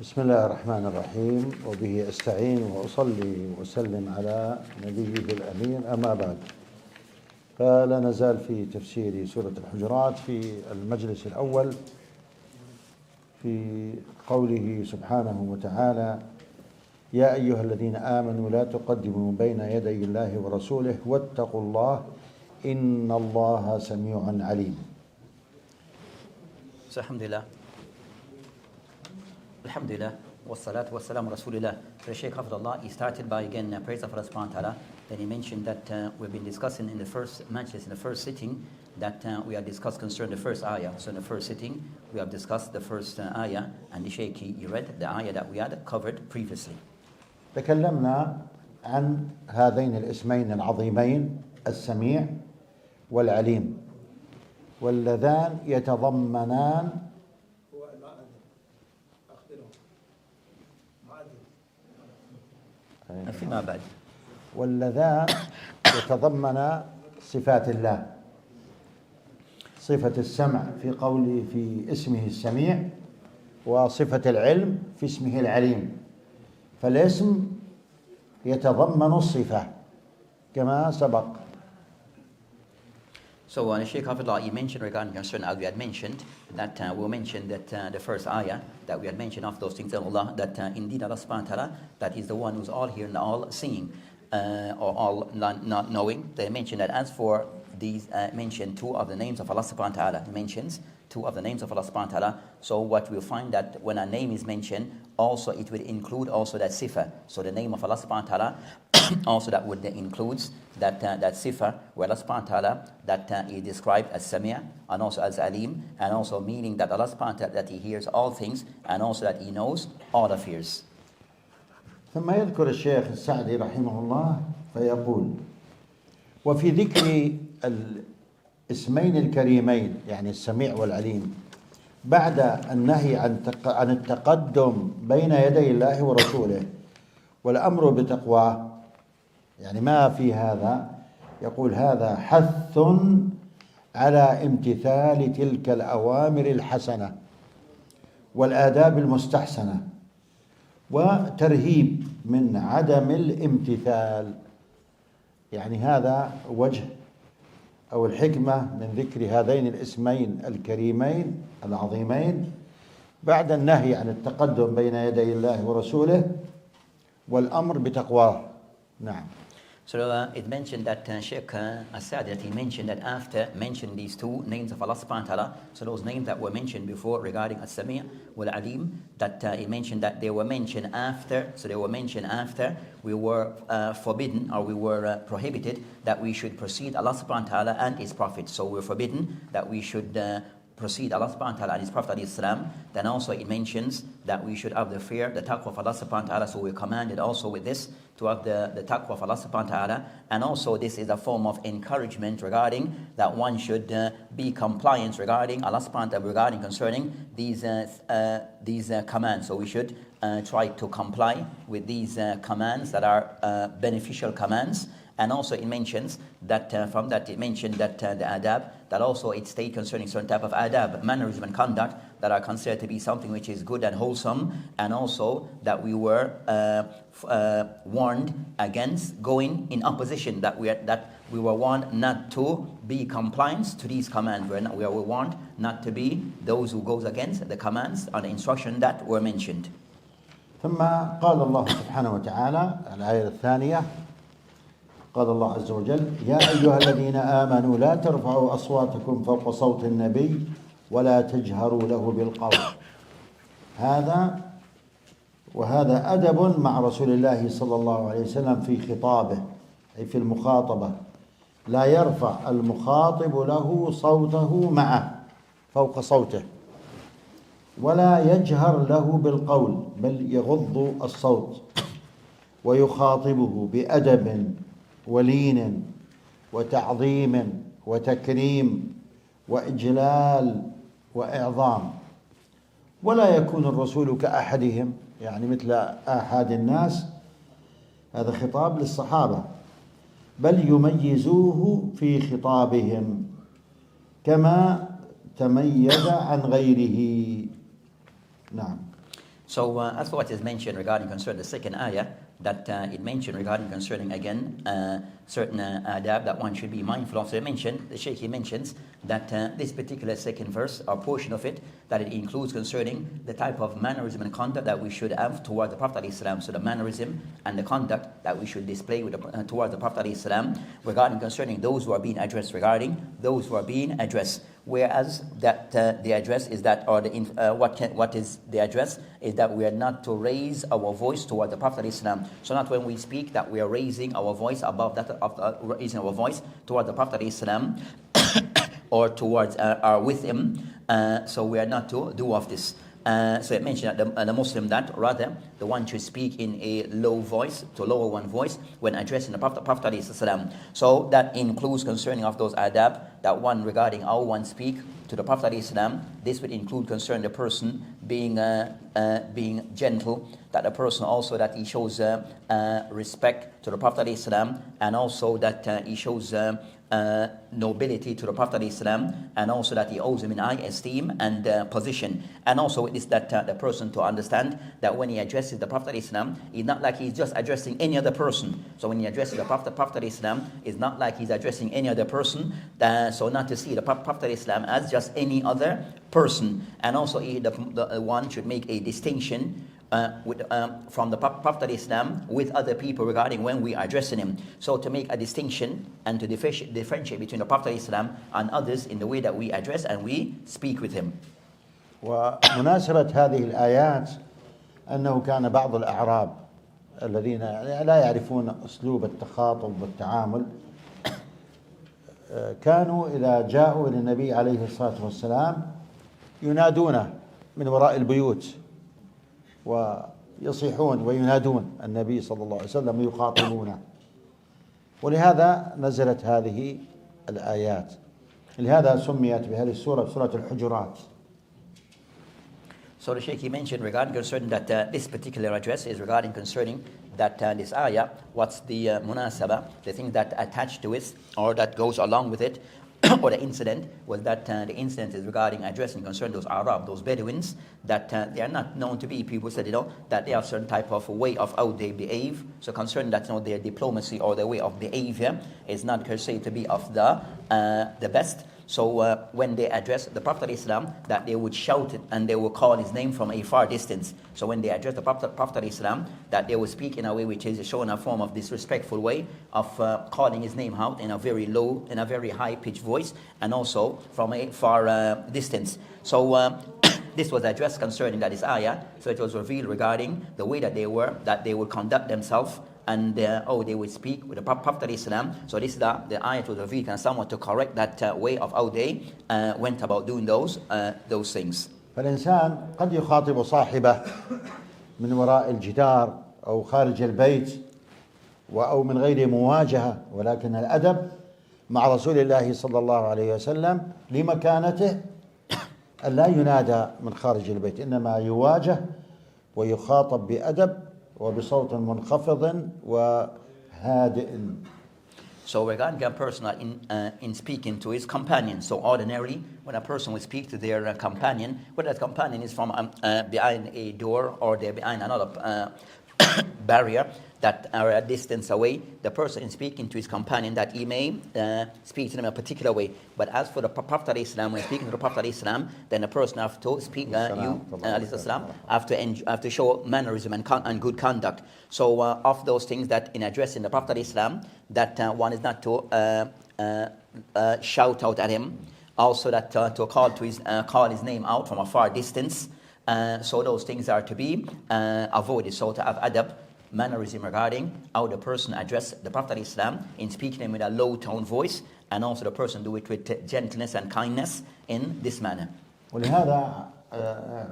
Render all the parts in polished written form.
بسم الله الرحمن الرحيم، وبه أستعين وأصلي وأسلم على نبيه الأمين، أما بعد. فلا نزال في تفسير سورة الحجرات في المجلس الأول في قوله سبحانه وتعالى: يا أيها الذين آمنوا لا تقدموا بين يدي الله ورسوله واتقوا الله إن الله سميع عليم. Alhamdulillah, wassalatu wassalamu rasulillah. The Shaykh Hafidullah, he started by again praise of Allah subhanahu wa ta'ala. Then he mentioned that we've been discussing in the first majlis, in the first sitting, that we have discussed concerning the first ayah. So in the first sitting, we have discussed the first ayah, and the Shaykh, he read the ayah that we had covered previously. تكلمنا عن هذين الاسمين العظيمين السميع والعليم، واللذان يتضمنان فيما بعد واللذان يتضمن صفات الله، صفة السمع في قوله في اسمه السميع، وصفة العلم في اسمه العليم. فالاسم يتضمن الصفة كما سبق. So the Shaykh Hafidullah, he mentioned regarding concern, as we had mentioned, that we mentioned that the first ayah that we had mentioned of those things of Allah, that indeed Allah subhanahu wa ta'ala, that is the one who's all hearing, all seeing, or all not knowing. They mentioned that as for these mentioned two of the names of Allah subhanahu wa ta'ala, he mentions two of the names of Allah subhanahu wa ta'ala. So what we'll find that when a name is mentioned, also it will include also that sifa. So the name of Allah subhanahu wa ta'ala, also that would includes that sifa where Allah subhanahu wa ta'ala that he described as Sami' and also as Alim, and also meaning that Allah subhanahu wa ta'ala that he hears all things and also that he knows all affairs. ثم يذكر الشيخ السعدي رحمه الله فيقول: وفي ذكر الاسمين الكريمين يعني السميع والعليم بعد النهي عن التقدم بين يدي الله ورسوله والأمر بتقواه، يعني ما في هذا، يقول هذا حث على امتثال تلك الأوامر الحسنة والآداب المستحسنة، وترهيب من عدم الامتثال. يعني هذا وجه أو الحكمة من ذكر هذين الاسمين الكريمين العظيمين بعد النهي عن التقدم بين يدي الله ورسوله والأمر بتقواه. نعم. So it mentioned that Sheikh Asad, that he mentioned that after mentioning these two names of Allah subhanahu wa ta'ala, so those names that were mentioned before regarding As-Sami' wal-Alim, that he mentioned that they were mentioned after, so they were mentioned after we were forbidden or we were prohibited that we should precede Allah subhanahu wa ta'ala and His Prophet. So we're forbidden that we should precede Allah subhanahu wa ta'ala and His Prophet ﷺ. Then also it mentions that we should have the fear, the taqwa of Allah subhanahu wa ta'ala. So we're commanded also with this to have the taqwa of Allah subhanahu wa ta'ala. And also this is a form of encouragement regarding that one should be compliant regarding Allah subhanahu wa ta'ala, regarding concerning these commands. So we should try to comply with these commands that are beneficial commands. And also it mentions that from that it mentioned that the adab, that also it states concerning certain type of adab, mannerism and conduct that are considered to be something which is good and wholesome, and also that we were warned against going in opposition, that we were warned not to be compliant to these commands. We were warned not to be those who goes against the commands or the instruction that were mentioned. ثم قال الله سبحانه وتعالى الآية الثانية، قال الله عز وجل: يا أيها الذين آمنوا لا ترفعوا أصواتكم فوق صوت النبي ولا تجهروا له بالقول. وهذا أدب مع رسول الله صلى الله عليه وسلم في خطابه، أي في المخاطبة. لا يرفع المخاطب له صوته معه فوق صوته، ولا يجهر له بالقول، بل يغض الصوت ويخاطبه بأدب ولين وتعظيم وتكريم وإجلال وإعظام. ولا يكون الرسول كأحدهم، يعني مثل آحاد الناس، هذا خطاب للصحابة، بل يميزوه في خطابهم كما تميز عن غيره. نعم. So as for what is mentioned regarding concerning the second ayah, that it mentioned regarding concerning again certain adab that one should be mindful of. So the Shaykh he mentions that this particular second verse or portion of it, that it includes concerning the type of mannerism and conduct that we should have towards the Prophet ﷺ. So the mannerism and the conduct that we should display with towards the Prophet ﷺ regarding concerning those who are being addressed, Whereas that the address is that, or what is the address is that we are not to raise our voice toward the Prophet ﷺ. So not when we speak that we are raising our voice above that of raising our voice toward the Prophet ﷺ or towards or with him. So we are not to do of this. So it mentioned that the Muslim, that rather the one should speak in a low voice, to lower one voice when addressing the Prophet ﷺ. So that includes concerning of those adab, that one regarding how one speak to the Prophet ﷺ. This would include concerning the person being gentle, that the person also that he shows respect to the Prophet ﷺ, and also that he shows nobility to the Prophet ﷺ, and also that he owes him in high esteem and position. And also it is that the person to understand that when he addresses the Prophet ﷺ, it's not like he's just addressing any other person. So when he addresses the Prophet ﷺ, it's not like he's addressing any other person. So not to see the Prophet ﷺ as just any other person. And also the one should make a distinction from the Prophet ﷺ with other people regarding when we are addressing him. So to make a distinction and to differentiate between the Prophet ﷺ and others in the way that we address and we speak with him. ومناسبة هذه الآيات أنه كان بعض الأعراب الذين لا يعرفون أسلوب التخاطب والتعامل كانوا إذا جاءوا إلى النبي عليه الصلاة والسلام ينادونه من وراء البيوت ويصيحون وينادون النبي صلى الله عليه وسلم ويخاطبونه، ولهذا نزلت هذه الآيات. لهذا سميت بهذه السورة سورة الحجرات. So the Shaykh he mentioned regarding concerning that this particular address is regarding concerning that this ayah, what's the munasaba, the thing that attached to it or that goes along with it, or the incident was that the incident is regarding addressing concerning those Arab, those Bedouins, that they are not known to be people said, that they have certain type of way of how they behave. So concerning that, their diplomacy or their way of behavior is not per se to be of the best. So when they address the Prophet ﷺ, that they would shout it and they would call his name from a far distance. So when they address the Prophet ﷺ, that they would speak in a way which is showing a form of disrespectful way of calling his name out in a very low, in a very high-pitched voice, and also from a far distance. So this was addressed concerning that is ayah. So it was revealed regarding the way that they would conduct themselves and how they would speak with the Prophet ﷺ. So this is the ayat was revealed and somewhat to correct that way of how they went about doing those things. فالإنسان قد يخاطب صاحبه من وراء الجدار أو خارج البيت أو من غير مواجهة، ولكن الأدب مع رسول الله صلى الله عليه وسلم لمكانته أن لا ينادى من خارج البيت، إنما يواجه ويخاطب بأدب وبصوت منخفض وهادئ. So regarding a person in speaking to his companion, so ordinarily when a person will speak to their companion, whether that companion is from behind a door or they're behind another barrier that are a distance away, the person is speaking to his companion that he may speak to them in a particular way. But as for the Prophet ﷺ, when speaking to the Prophet ﷺ, then the person have to speak, have to show mannerism and good conduct. So of those things that in addressing the Prophet ﷺ, that one is not to shout out at him, also that to call his name out from a far distance. So those things are to be avoided. So to have adab, mannerism regarding how the person addressed the Prophet ﷺ in speaking him with a low tone voice, and also the person do it with gentleness and kindness in this manner. ولهذا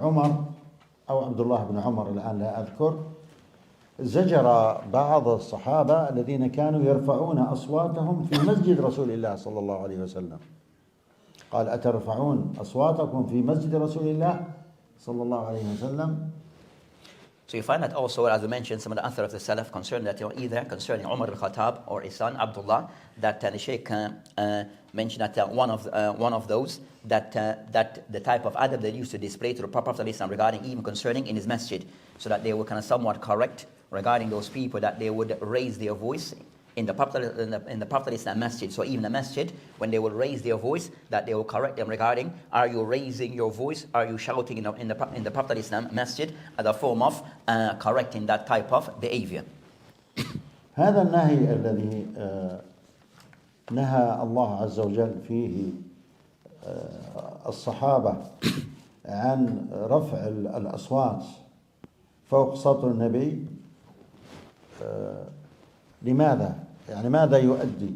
عمر أو عبد الله بن عمر الآن لا أذكر زجر بعض الصحابة الذين كانوا يرفعون أصواتهم في مسجد رسول الله صلى الله عليه وسلم. قال أترفعون أصواتكم في مسجد رسول الله صلى الله عليه وسلم. So you find that also, as we mentioned, some of the author of the Salaf concerned that, either concerning Umar al-Khattab or his son Abdullah, that the Shaykh mentioned that one of those, that the type of adab they used to display to the Prophet ﷺ regarding, even concerning in his masjid, so that they were kind of somewhat correct regarding those people, that they would raise their voice in the Prophet ﷺ masjid. So even the masjid, when they will raise their voice, that they will correct them regarding, are you raising your voice, are you shouting in the Prophet ﷺ masjid, as a form of correcting that type of behavior. هذا النهي الذي نهى الله عز وجل فيه الصحابة عن رفع الأصوات فوق صوت النبي، لماذا؟ يعني ماذا يؤدي؟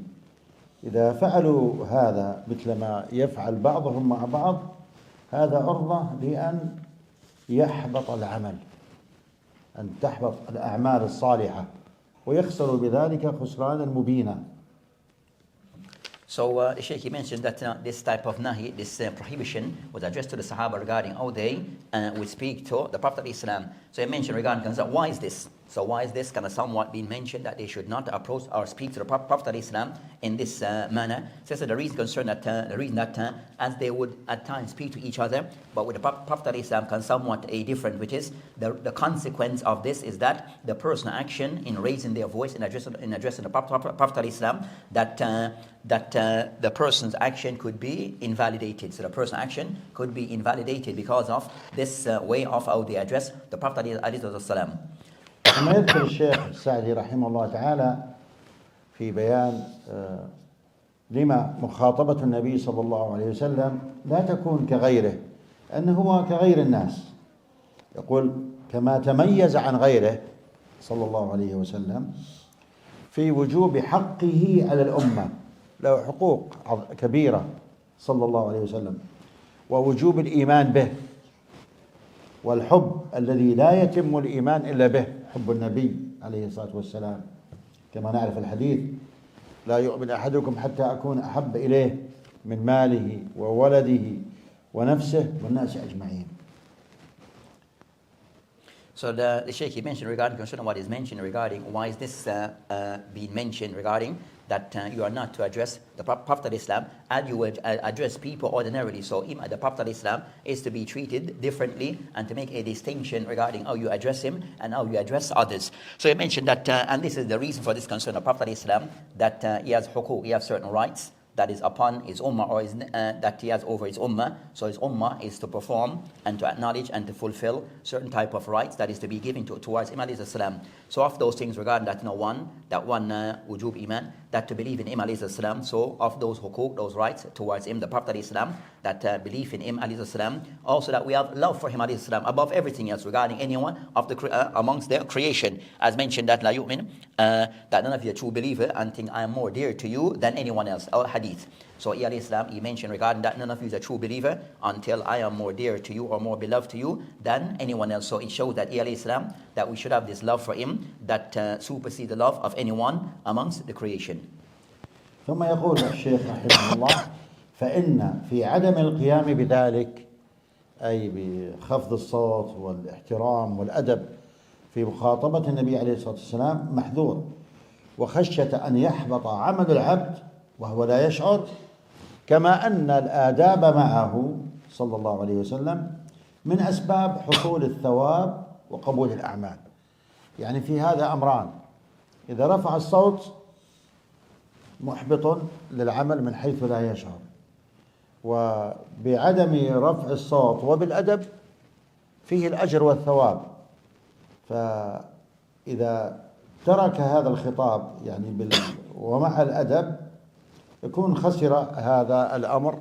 إذا فعلوا هذا مثل ما يفعل بعضهم مع بعض، هذا عرضة لأن يحبط العمل، أن تحبط الأعمال الصالحة، ويخسر بذلك خسرانا مبينا. So the Shaykh mentioned that this type of nahi, this prohibition, was addressed to the Sahaba regarding how they would speak to the Prophet Islam. So he mentioned regarding why is this? So why is this kind of somewhat being mentioned, that they should not approach or speak to the Prophet Islam in this manner? So the reason concerned that the reason that as they would at times speak to each other, but with the Prophet Islam can somewhat a different, which is the consequence of this is that the personal action in raising their voice in addressing the Prophet Islam, that the person's action could be invalidated. So the person's action could be invalidated because of this way of how they address the Prophet ﷺ. كما يذكر الشيخ السعدي رحمه الله تعالى في بيان لما مخاطبة النبي صلى الله عليه وسلم لا تكون كغيره، أنه هو كغير الناس. يقول كما تميز عن غيره صلى الله عليه وسلم في وجوب حقه على الأمة، له حقوق كبيرة صلى الله عليه وسلم، ووجوب الإيمان به، والحب الذي لا يتم الإيمان إلا به، حب النبي عليه الصلاة والسلام، كما نعرف الحديث لا يؤمن أحدكم حتى أكون أحب إليه من ماله وولده ونفسه والناس أجمعين. So the Shaykh mentioned regarding concerning what is mentioned regarding why is this being mentioned regarding that you are not to address the Prophet Islam as you would address people ordinarily. So the Prophet Islam is to be treated differently and to make a distinction regarding how you address him and how you address others. So he mentioned that, and this is the reason for this concern of Prophet Islam, that he has huquq, he has certain rights that is upon his ummah, or that he has over his ummah. So his ummah is to perform and to acknowledge and to fulfill certain type of rights that is to be given towards him alayhi salam. So of those things regarding that, one wujub iman, that to believe in him alayhi salam. So of those huquq, those rights towards him, the Prophet Islam, that belief in him alayhi salam. Also that we have love for him alayhi salam above everything else regarding anyone of the amongst their creation. As mentioned that la yu'min, that none of you are true believer and think I am more dear to you than anyone else. Hadith. So he alayhi salam, he mentioned regarding that none of you is a true believer until I am more dear to you or more beloved to you than anyone else. So it shows that he alayhi salam, that we should have this love for him that supersedes the love of anyone amongst the creation. ثم يقول الشيخ رحمه الله فإن في عدم القيام بذلك، أي بخفض الصوت والاحترام والأدب في مخاطبة النبي عليه الصلاة والسلام، محذور، وخشية أن يحبط عمل العبد وهو لا يشعر، كما أن الآداب معه صلى الله عليه وسلم من أسباب حصول الثواب وقبول الأعمال. يعني في هذا أمران: إذا رفع الصوت محبط للعمل من حيث لا يشعر، وبعدم رفع الصوت وبالأدب فيه الأجر والثواب. فإذا ترك هذا الخطاب يعني ومع الأدب يكون خسر هذا الأمر،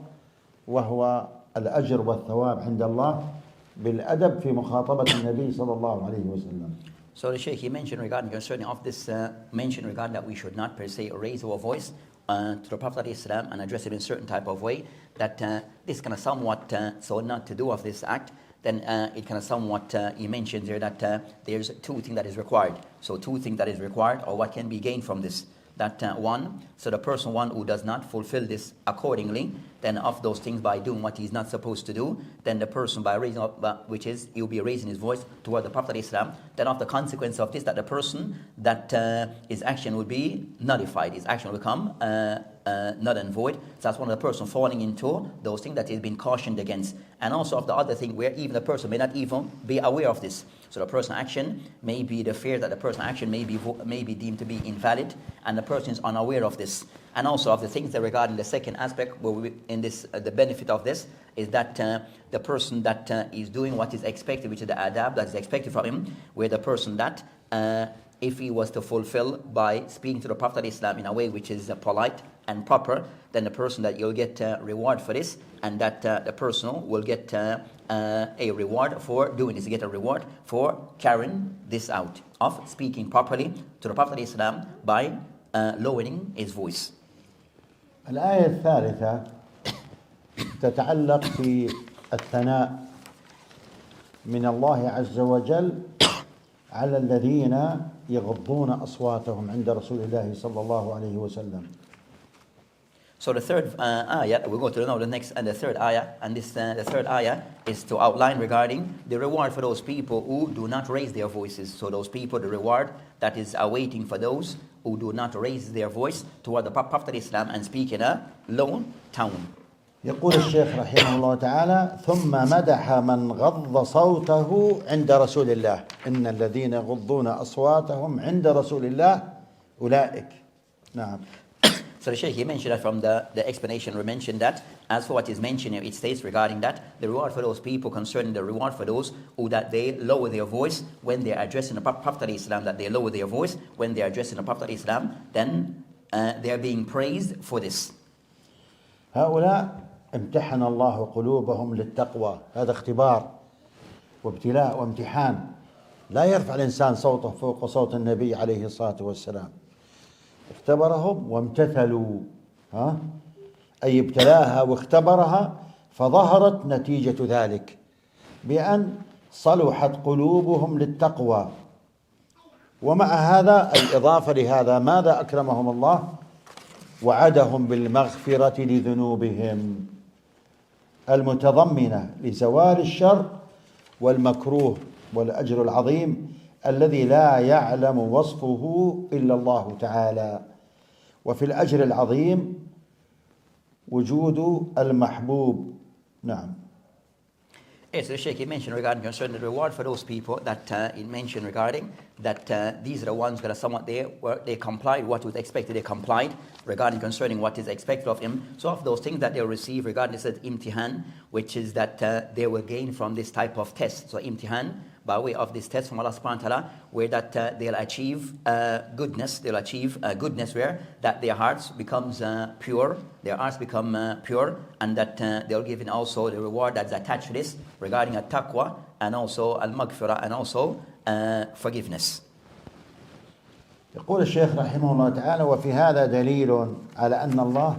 وهو الأجر والثواب عند الله بالأدب في مخاطبة النبي صلى الله عليه وسلم. So the Shaykh, he mentioned regarding concerning of this mention regarding that we should not per se raise our voice to the Prophet Islam and address him in a certain type of way, that this kind of somewhat so not to do of this act, then it kind of somewhat he mentions here that there's two things that is required. So two things that is required, or what can be gained from this. that one, so the person one who does not fulfill this accordingly, then of those things by doing what he's not supposed to do, then the person by raising up, which is he'll be raising his voice toward the Prophet Islam, then of the consequence of this, that the person that his action will be nullified, his action will become null and void. So that's one of the person falling into those things that he's been cautioned against. And also of the other thing where even the person may not even be aware of this. So the person's action may be the fear that the person's action may be deemed to be invalid, and the person is unaware of this. And also of the things that regarding the second aspect, where we, in this the benefit of this is that the person that is doing what is expected, which is the adab that is expected from him, where the person that if he was to fulfill by speaking to the Prophet Islam in a way which is polite and proper, then the person that you'll get reward for this, and that the person will get a reward for doing this. You get a reward for carrying this out, of speaking properly to the Prophet Islam by lowering his voice. الآية الثالثة تتعلق في الثناء من الله عز وجل على الذين يغضون أصواتهم عند رسول الله صلى الله عليه وسلم. So the third ayah, we'll go to the next and the third ayah, and this the third ayah is to outline regarding the reward for those people who do not raise their voices. So those people, the reward that is awaiting for those who do not raise their voice toward the Prophet Islam and speak in a low tone. يقول الشيخ رحمه الله تعالى: ثم مدح من غض صوته عند رسول الله إن الذين يغضون أصواتهم عند رسول الله أولئك. نعم. So the Shaykh, he mentioned that from the explanation, we mentioned that as for what is mentioned here, it states regarding that the reward for those people, concerning the reward for those who that they lower their voice when they are addressing the Prophet Islam, that they lower their voice when they are addressing the Prophet Islam, then they are being praised for this. هؤلاء امتحن الله قلوبهم للتقوى. هذا اختبار وابتلاء وامتحان. لا يرفع الإنسان صوته فوق صوت النبي عليه الصلاة والسلام. اختبرهم وامتثلوا، أي ابتلاها واختبرها، فظهرت نتيجة ذلك بأن صلحت قلوبهم للتقوى. ومع هذا الإضافة لهذا ماذا أكرمهم الله؟ وعدهم بالمغفرة لذنوبهم المتضمنة لزوال الشر والمكروه والأجر العظيم الذي لا يعلم وصفه إلا الله تعالى. وفي الأجر العظيم وجود المحبوب. نعم. Yes, the Shaykh, he mentioned regarding concerning the reward for those people that he mentioned regarding that these are the ones that are somewhat there where they complied what was expected, they complied regarding concerning what is expected of him. So of those things that they'll receive regarding this imtihan, which is that they will gain from this type of test. So imtihan, by way of this test from Allah subhanahu wa ta'ala, where that they'll achieve goodness, where that their hearts becomes pure, their hearts become pure, and that they'll give in also the reward that's attached to this regarding at-taqwa and also al-maghfirah and also forgiveness. يقول الشيخ رحمه الله تعالى: وفي هذا دليل على أن الله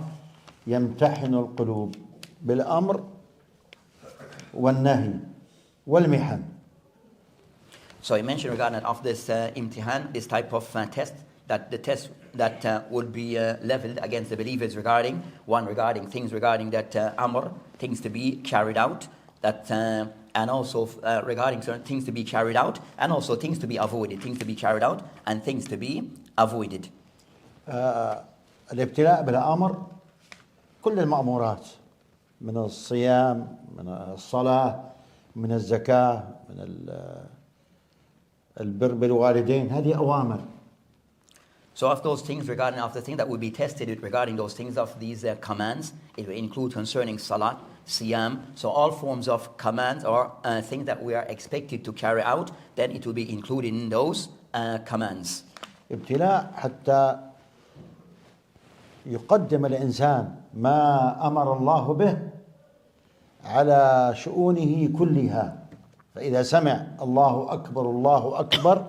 يمتحن القلوب بالأمر والنهي والمحن. So he mentioned regarding of this imtihan, this type of test, that the test that would be leveled against the believers regarding things regarding that amr, things to be carried out, that and also regarding certain things to be carried out, and also things to be avoided, things to be carried out and things to be avoided. الابتلاء بالأمر كل المأمورات من الصيام، من الصلاة، من الزكاة، من البر بالوالدين، هذه أوامر. So of those things regarding of the thing that will be tested regarding those things of these commands, it will include concerning salat, siyam, so all forms of commands or things that we are expected to carry out, then it will be included in those commands. ابتلاء حتى يقدم الإنسان ما أمر الله به على شؤونه كلها. فإذا سمع الله أكبر الله أكبر،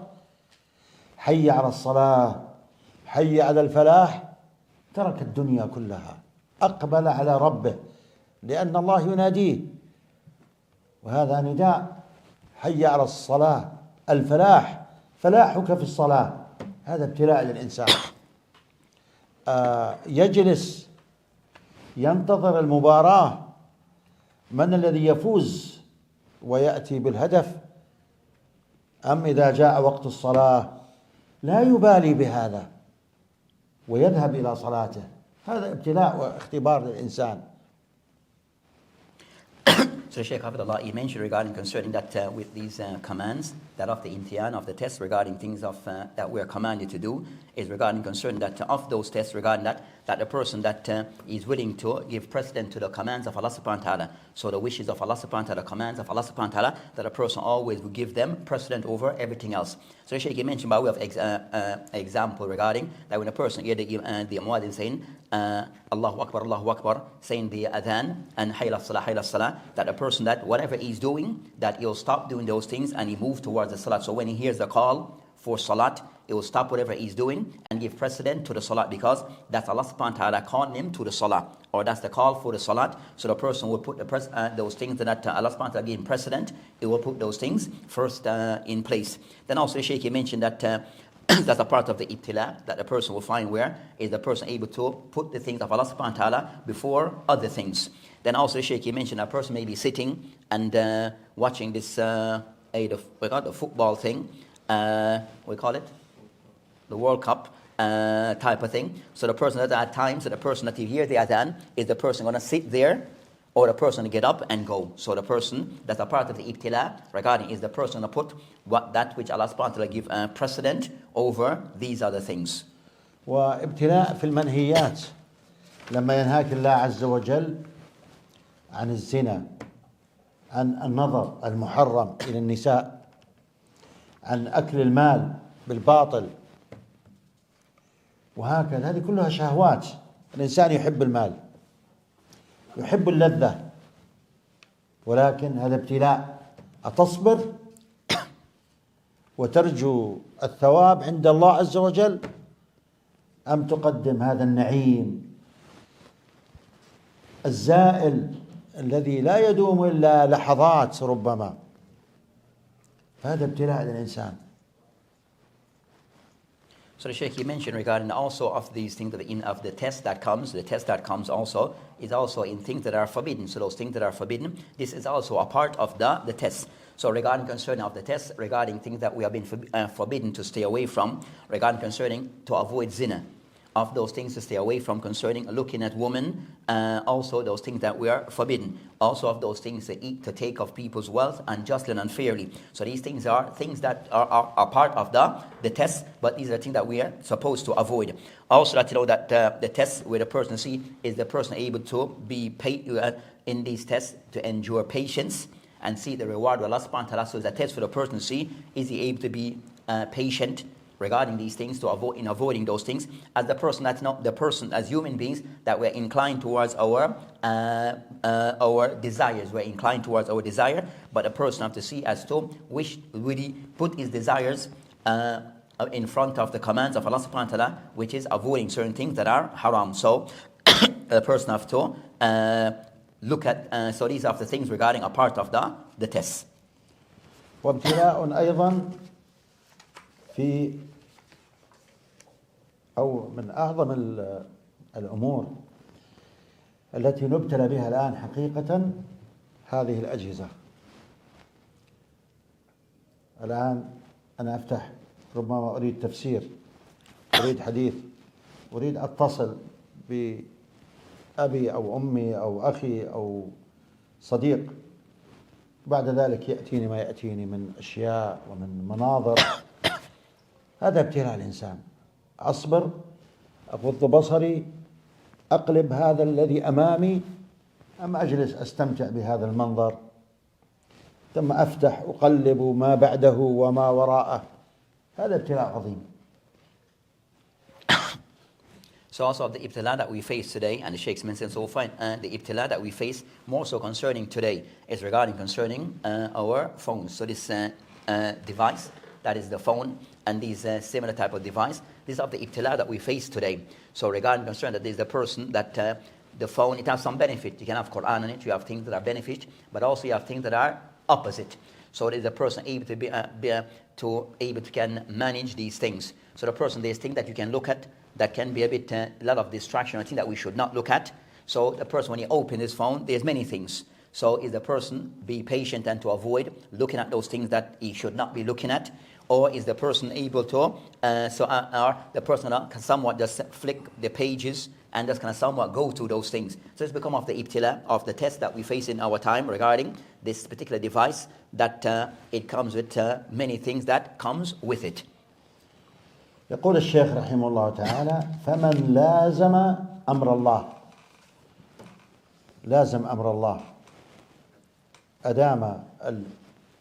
حي على الصلاة، حي على الفلاح، ترك الدنيا كلها، أقبل على ربه، لأن الله يناديه، وهذا نداء: حي على الصلاة، الفلاح، فلاحك في الصلاة. هذا ابتلاء للإنسان. يجلس ينتظر المباراة من الذي يفوز ويأتي بالهدف، أم إذا جاء وقت الصلاة لا يبالي بهذا ويذهب إلى صلاته. هذا ابتلاء واختبار للإنسان. So Shaykh Hafidullah, he mentioned regarding concerning that with these commands, that of the imtihan, of the tests regarding things of that we are commanded to do, is regarding concern that of those tests regarding that a person that is willing to give precedence to the commands of Allah subhanahu wa ta'ala, so the wishes of Allah subhanahu wa ta'ala, commands of Allah subhanahu wa ta'ala, that a person always will give them precedent over everything else. So Shaykh, he mentioned by way of example regarding that when a person hear the muaddin saying Allahu Akbar, saying the adhan and hayla salah, that a person that whatever he's doing, that he'll stop doing those things and he move towards the salat. So when he hears the call for salat, he will stop whatever he's doing and give precedent to the salat, because that's Allah subhanahu wa ta'ala calling him to the salat, or that's the call for the salat. So the person will put those things that Allah subhanahu wa ta'ala gave him precedent, he will put those things first in place. Then also the Shaykh mentioned that that's a part of the ibtila, that the person will find where is the person able to put the things of Allah subhanahu wa ta'ala before other things. Then also the Shaykh mentioned a person may be sitting and watching this the football thing, we call it the World Cup type of thing. So the person at times, the person that you hear the adhan, is the person going to sit there or the person to get up and go. So the person, that's a part of the ibtila regarding is the person to put that which Allah subhanahu wa ta'ala give precedent over these other things. وابتلاء في المنهيات لما ينهاك الله عز وجل عن الزنا، عن النظر المحرم إلى النساء، عن أكل المال بالباطل، وهكذا. هذه كلها شهوات. الإنسان يحب المال، يحب اللذة، ولكن هذا ابتلاء. أتصبر وترجو الثواب عند الله عز وجل، أم تقدم هذا النعيم الزائل الذي لا يدوم إلا لحظات ربما؟ فهذا ابتلاء للإنسان. So the Shaykh, he mentioned regarding also of these things of the test that comes also is also in things that are forbidden. So those things that are forbidden, this is also a part of the test. So regarding concerning of the test, regarding things that we have been forbidden to stay away from, regarding concerning to avoid zina, of those things to stay away from, concerning looking at women, also those things that we are forbidden, also of those things to eat, to take of people's wealth unjustly and unfairly. So these things are things that are part of the test, but these are things that we are supposed to avoid. Also that you know that the test where the person see is the person able to be paid in these tests to endure patience and see the reward of Allah subhanahu wa ta'ala. So it's a test for the person to see, is he able to be patient regarding these things, to avoid in avoiding those things, as the person that's not the person as human beings that we're inclined towards our desires. We're inclined towards our desire, but a person have to see as to which would he put his desires in front of the commands of Allah subhanahu wa ta'ala, which is avoiding certain things that are haram. So the person have to look at so these are the things regarding a part of the test. وابتلاء أيضا في أو من أعظم الأمور التي نبتلى بها الآن حقيقة هذه الأجهزة. الآن أنا أفتح، ربما أريد تفسير، أريد حديث، أريد أتصل بأبي أو أمي أو أخي أو صديق، بعد ذلك يأتيني ما يأتيني من أشياء ومن مناظر. هذا ابتلاء الإنسان. أصبر، أغض بصري، أقلب هذا الذي أمامي، أم أجلس أستمتع بهذا المنظر، ثم أفتح أقلب ما بعده وما وراءه. هذا ابتلاء عظيم. So also the ibtila that we face today, and the Sheikh's mentioned, so we'll find the ibtila that we face more so concerning today is regarding concerning our phones. So this device, that is the phone, and these similar type of device, these are the ibtila that we face today. So regarding concern that there's the person that the phone, it has some benefit. You can have Quran on it, you have things that are benefit, but also you have things that are opposite. So there's a person able to can manage these things. So the person, there's things that you can look at that can be a bit, a lot of distraction, I think that we should not look at. So the person, when he opens his phone, there's many things. So is the person be patient and to avoid looking at those things that he should not be looking at? Or is the person able to, or the person can somewhat just flick the pages and just kind of somewhat go to those things? So it's become of the ibtila, of the test that we face in our time regarding this particular device, that it comes with many things that comes with it. يقول الشيخ رحمه الله تعالى: فمن لازم أمر الله، لازم أمر الله، أدام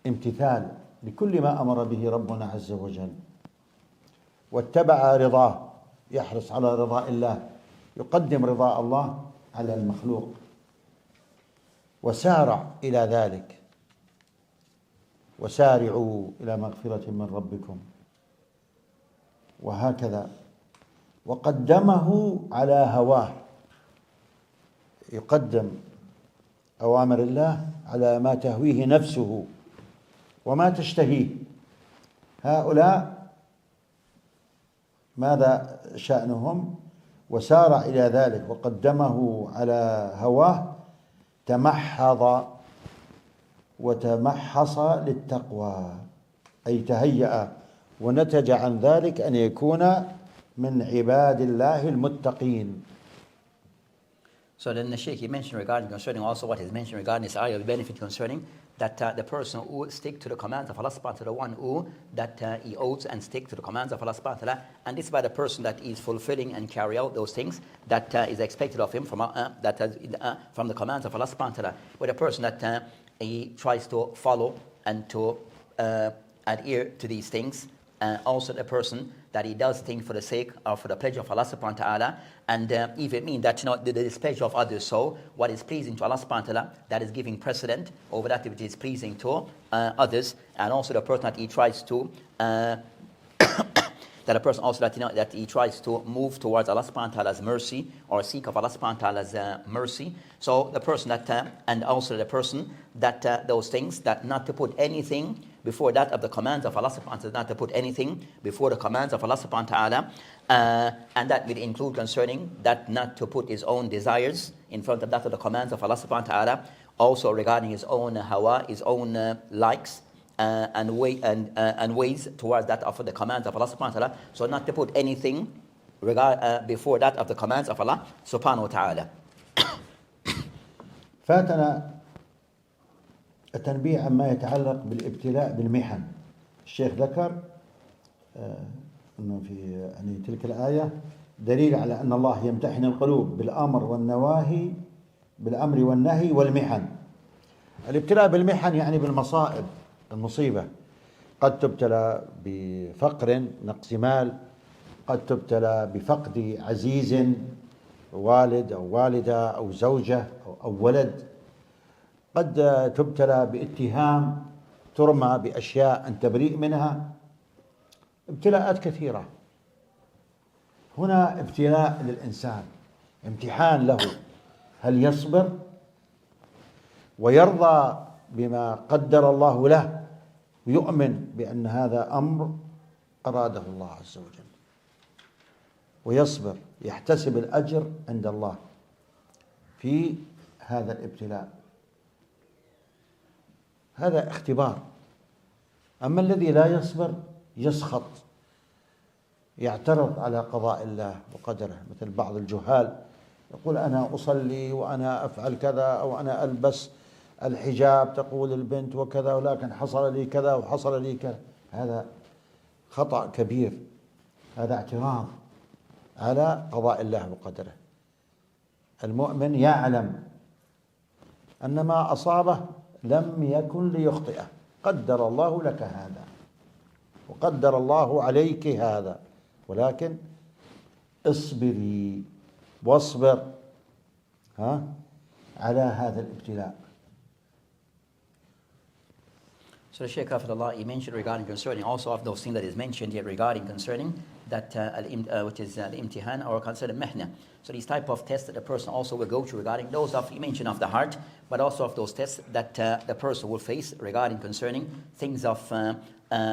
الامتثال لكل ما أمر به ربنا عز وجل، واتبع رضاه، يحرص على رضاء الله، يقدم رضاء الله على المخلوق، وسارع إلى ذلك، وسارعوا إلى مغفرة من ربكم، وهكذا، وقدمه على هواه، يقدم أوامر الله على ما تهويه نفسه وما تشتهيه. هؤلاء ماذا شأنهم؟ وسارع إلى ذلك وقدمه على هواه، تمحض وتمحص للتقوى، أي تهيأ ونتج عن ذلك أن يكون من عباد الله المتقين. So then the Shaykh, he mentioned regarding concerning also what is mentioned regarding this ayah, the benefit concerning that the person who stick to the commands of Allah subhanahu wa ta'ala, the one who that he owes and stick to the commands of Allah subhanahu wa ta'ala, and this by the person that is fulfilling and carry out those things that is expected of him from the commands of Allah subhanahu wa ta'ala. With a person that he tries to follow and to adhere to these things, also the person that he does things for the sake or for the pleasure of Allah subhanahu wa ta'ala, and if it means that the displeasure of others, so what is pleasing to Allah subhanahu wa ta'ala, that is giving precedent over that which is pleasing to others, and also the person that he tries to that a person also that he tries to move towards Allah subhanahu wa ta'ala's mercy or seek of Allah subhanahu wa ta'ala's mercy. So the person that and also the person that those things, that not to put anything before that of the commands of Allah subhanahu wa ta'ala, not to put anything before the commands of Allah subhanahu wa ta'ala, and that will include concerning that not to put his own desires in front of that of the commands of Allah subhanahu wa ta'ala, also regarding his own hawa, his own likes, and ways towards that of the commands of Allah subhanahu wa ta'ala. So not to put anything before that of the commands of Allah subhanahu wa ta'ala. فاتنا التنبيه عما يتعلق بالابتلاء بالمحن. الشيخ ذكر أنه في يعني تلك الآية دليل على أن الله يمتحن القلوب بالأمر والنواهي، بالأمر والنهي والمحن. الابتلاء بالمحن يعني بالمصائب، المصيبة، قد تبتلى بفقر، نقص مال، قد تبتلى بفقد عزيز، والد أو والدة أو زوجة أو ولد، قد تبتلى باتهام، ترمى بأشياء أنت بريء منها، ابتلاءات كثيرة. هنا ابتلاء للإنسان، امتحان له، هل يصبر ويرضى بما قدر الله له ويؤمن بأن هذا أمر أراده الله عز وجل، ويصبر يحتسب الأجر عند الله في هذا الابتلاء. هذا اختبار. أما الذي لا يصبر يسخط، يعترض على قضاء الله وقدره، مثل بعض الجهال يقول أنا أصلي وأنا أفعل كذا، أو أنا ألبس الحجاب تقول البنت وكذا، ولكن حصل لي كذا وحصل لي كذا. هذا خطأ كبير، هذا اعتراض على قضاء الله وقدره. المؤمن يعلم أن ما أصابه لم يكن ليخطئه، قدر الله لك هذا وقدر الله عليك هذا، ولكن اصبري واصبر على هذا الابتلاء. So the Shaykh Hafidullah, he mentioned regarding concerning also of those things that is mentioned here regarding concerning that which is the imtihan or considered mihna. So these type of tests that the person also will go through regarding those of, he mentioned of the heart, but also of those tests that the person will face regarding concerning things of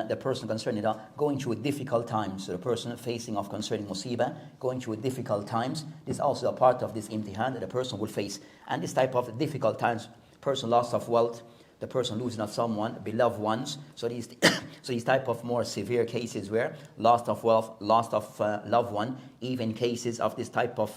the person concerning going through difficult times. So the person facing of concerning musibah, going through difficult times, this is also a part of this imtihan that the person will face. And this type of difficult times, person loss of wealth, the person losing of someone, beloved ones. So these, so these type of more severe cases where loss of wealth, loss of loved one, even cases of this type of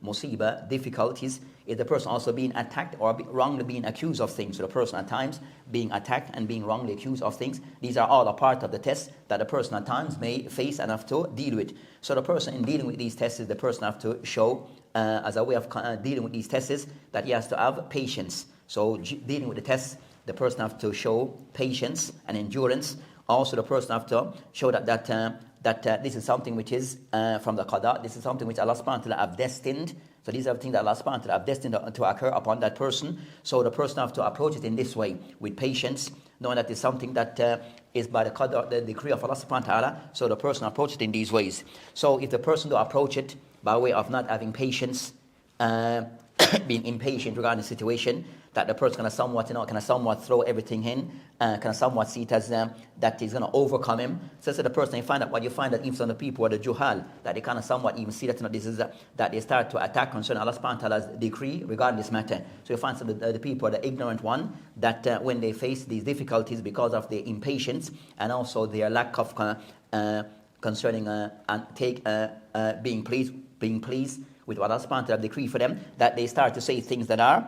musibah, difficulties, is the person also being attacked or wrongly being accused of things. So the person at times being attacked and being wrongly accused of things. These are all a part of the test that the person at times may face and have to deal with. So the person in dealing with these tests, the person have to show as a way of dealing with these tests that he has to have patience. So dealing with the tests, the person have to show patience and endurance. Also, the person have to show that this is something which is from the qada. This is something which Allah subhanahu wa ta'ala have destined. So these are things that Allah subhanahu wa ta'ala have destined to occur upon that person. So the person have to approach it in this way, with patience, knowing that it's something that is by the qadar, the decree of Allah subhanahu wa ta'ala. So the person approach it in these ways. So if the person do approach it by way of not having patience, being impatient regarding the situation, that the person can somewhat throw everything in, can somewhat see it as that is going to overcome him. So the person, you find that even some of the people are the juhal, that they kind of somewhat even see that this is that they start to attack concerning Allah subhanahu wa ta'ala's decree regarding this matter. So you find some of the people are the ignorant one, that when they face these difficulties because of their impatience and also their lack of concerning being pleased with what Allah subhanahu wa ta'ala decree for them, that they start to say things that are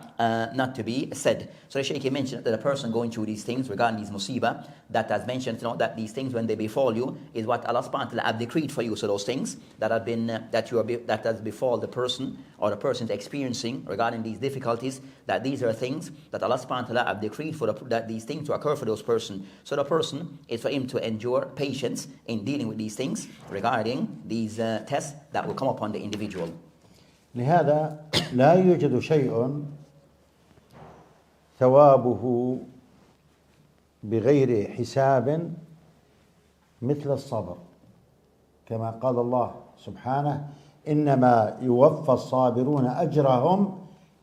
not to be said. So the Shaykh mentioned that a person going through these things regarding these musibah, that has mentioned, that these things when they befall you is what Allah subhanahu wa ta'ala have decreed for you. So those things that have been that has befall the person or the person is experiencing regarding these difficulties, that these are things that Allah subhanahu wa ta'ala have decreed for that these things to occur for those person. So the person is for him to endure patience in dealing with these things regarding these tests that will come upon the individual. لهذا لا يوجد شيء ثوابه بغير حساب مثل الصبر، كما قال الله سبحانه: إنما يوفى الصابرون أجرهم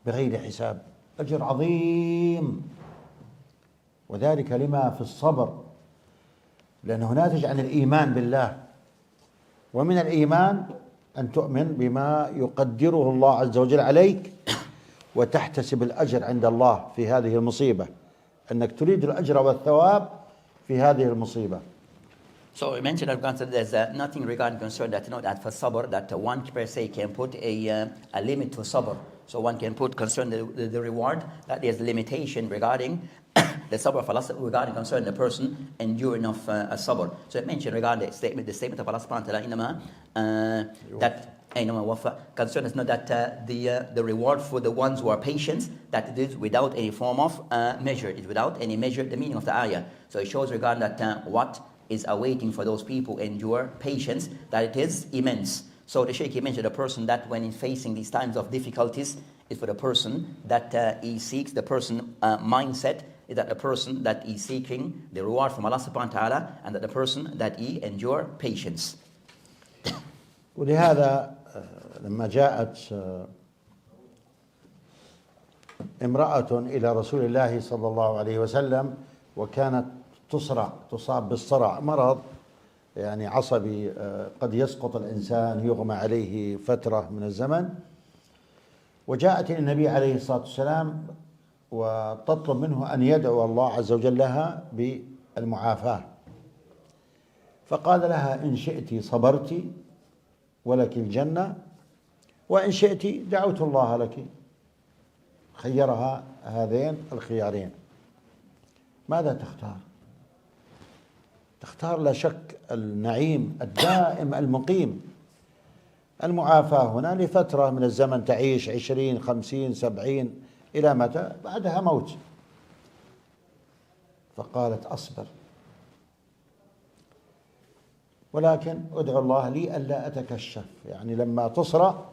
بغير حساب. أجر عظيم، وذلك لما في الصبر، لأنه ناتج عن الإيمان بالله. ومن الإيمان أن تؤمن بما يقدره الله عز وجل عليك وتحتسب الأجر عند الله في هذه المصيبة، أنك تريد الأجر والثواب في هذه المصيبة. So we mentioned that there's nothing regarding concern that that for sabr that one per se can put a limit to sabr. So one can put concern the reward, that there's a limitation regarding the sabr of Allah regarding concern the person enduring of a sabr. So it mentioned regarding the statement of Allah subhanahu wa ta'ala, that concern is not that the reward for the ones who are patient, that it is without any form of measure. It's without any measure, the meaning of the ayah. So it shows regarding that what is awaiting for those people who endure patience, that it is immense. So the Shaykh mentioned a person that when he's facing these times of difficulties is for the person that he seeks, the person mindset is that the person that is seeking the reward from Allah subhanahu wa ta'ala, and that the person that he endure patience. ولهذا لما جاءت امرأة إلى رسول الله صلى الله عليه وسلم وكانت تصاب بالصرع، مرض يعني عصبي قد يسقط الإنسان، يغمى عليه فترة من الزمن، وجاءت إلى النبي عليه الصلاة والسلام وتطلب منه أن يدعو الله عز وجل لها بالمعافاة، فقال لها: إن شئت صبرت ولك الجنة، وإن شئت دعوت الله لك. خيرها هذين الخيارين، ماذا تختار؟ تختار لا شك النعيم الدائم المقيم. المعافاة هنا لفترة من الزمن، تعيش 20 50 70 إلى متى؟ بعدها موت. فقالت: أصبر، ولكن ادعو الله لي ألا أتكشف. يعني لما تصرع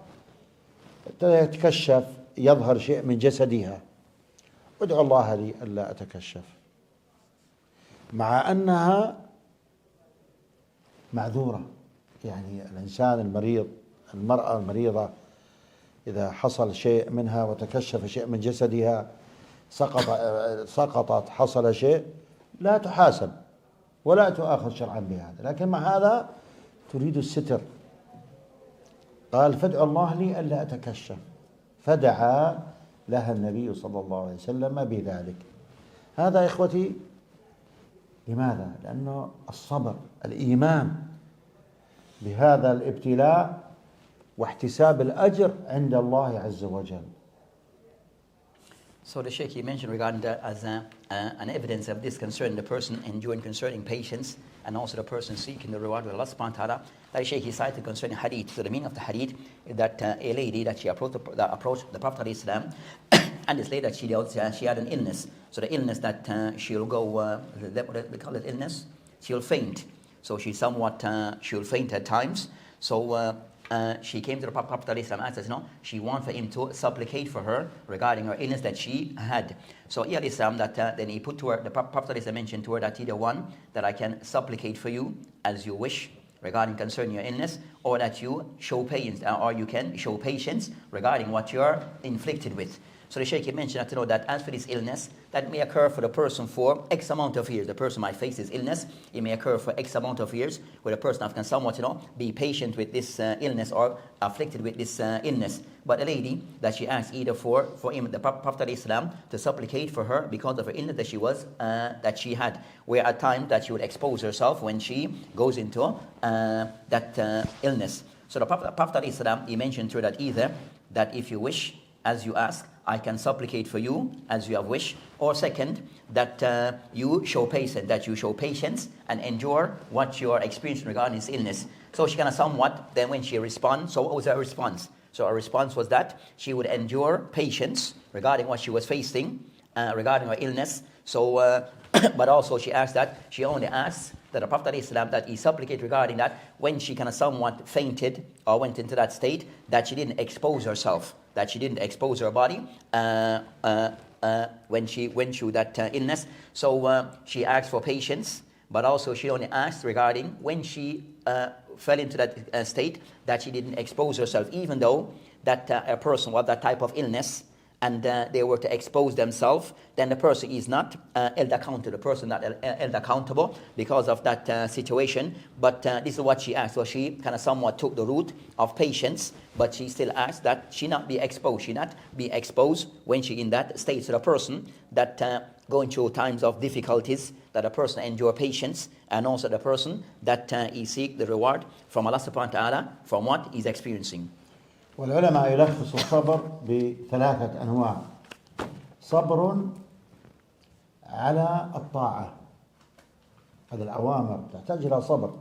يتكشف، يظهر شيء من جسدها، ادعو الله لي ألا أتكشف. مع أنها معذورة، يعني الإنسان المريض، المرأة المريضة إذا حصل شيء منها وتكشف شيء من جسدها، سقطت، حصل شيء، لا تحاسب، ولا تؤاخذ شرعا بهذا، لكن مع هذا تريد الستر. قال فادعوا الله لي ألا أتكشف، فدعا لها النبي صلى الله عليه وسلم بذلك. هذا يا إخوتي لماذا؟ لأنه الصبر، الإيمان بهذا الابتلاء واحتساب الأجر عند الله عز وجل. So the Shaykh, he mentioned regarding that as an evidence of this concerning the person enduring concerning patience and also the person seeking the reward of Allah subhanahu wa ta'ala. That Shaykh, he cited concerning hadith. So the meaning of the hadith is that a lady that she approached the Prophet ﷺ, and this lady that she had an illness. So the illness that she'll go, what they call it illness? She'll faint. So she'll faint at times. So she came to the Prophet ﷺ and says, she wants for him to supplicate for her regarding her illness that she had. So then he put to her, the Prophet ﷺ mentioned to her that either one, that I can supplicate for you as you wish regarding concerning your illness, or that you show patience, or you can show patience regarding what you're inflicted with. So the Shaykh mentioned that as for this illness, that may occur for the person for X amount of years. The person might face this illness. It may occur for X amount of years, where the person can somewhat, be patient with this illness or afflicted with this illness. But a lady that she asked either for him, the Prophet ﷺ, to supplicate for her because of her illness that she had, where at times that she would expose herself when she goes into that illness. So the Prophet ﷺ, he mentioned to her that either that if you wish, as you ask, I can supplicate for you as you have wished, or second, that you show patience and endure what you are experiencing regarding this illness. So she kind of somewhat, then when she responds, so what was her response? So her response was that she would endure patience regarding what she was facing, regarding her illness. So, but also she asked that, she only asked that the Prophet ﷺ, that he supplicate regarding that when she kind of somewhat fainted or went into that state, that she didn't expose herself, that she didn't expose her body when she went through that illness. So she asked for patience, but also she only asked regarding when she fell into that state, that she didn't expose herself, even though that a person with that type of illness and they were to expose themselves, then the person is not held accountable. The person not held accountable because of that situation. But this is what she asked. So she kind of somewhat took the route of patience, but she still asked that she not be exposed. She not be exposed when she in that state. So the person that going through times of difficulties, that a person endure patience, and also the person that he seek the reward from Allah subhanahu wa ta'ala from what he's experiencing. والعلماء يلخصوا الصبر بثلاثة أنواع. صبر على الطاعة، هذه الأوامر تحتاج إلى صبر،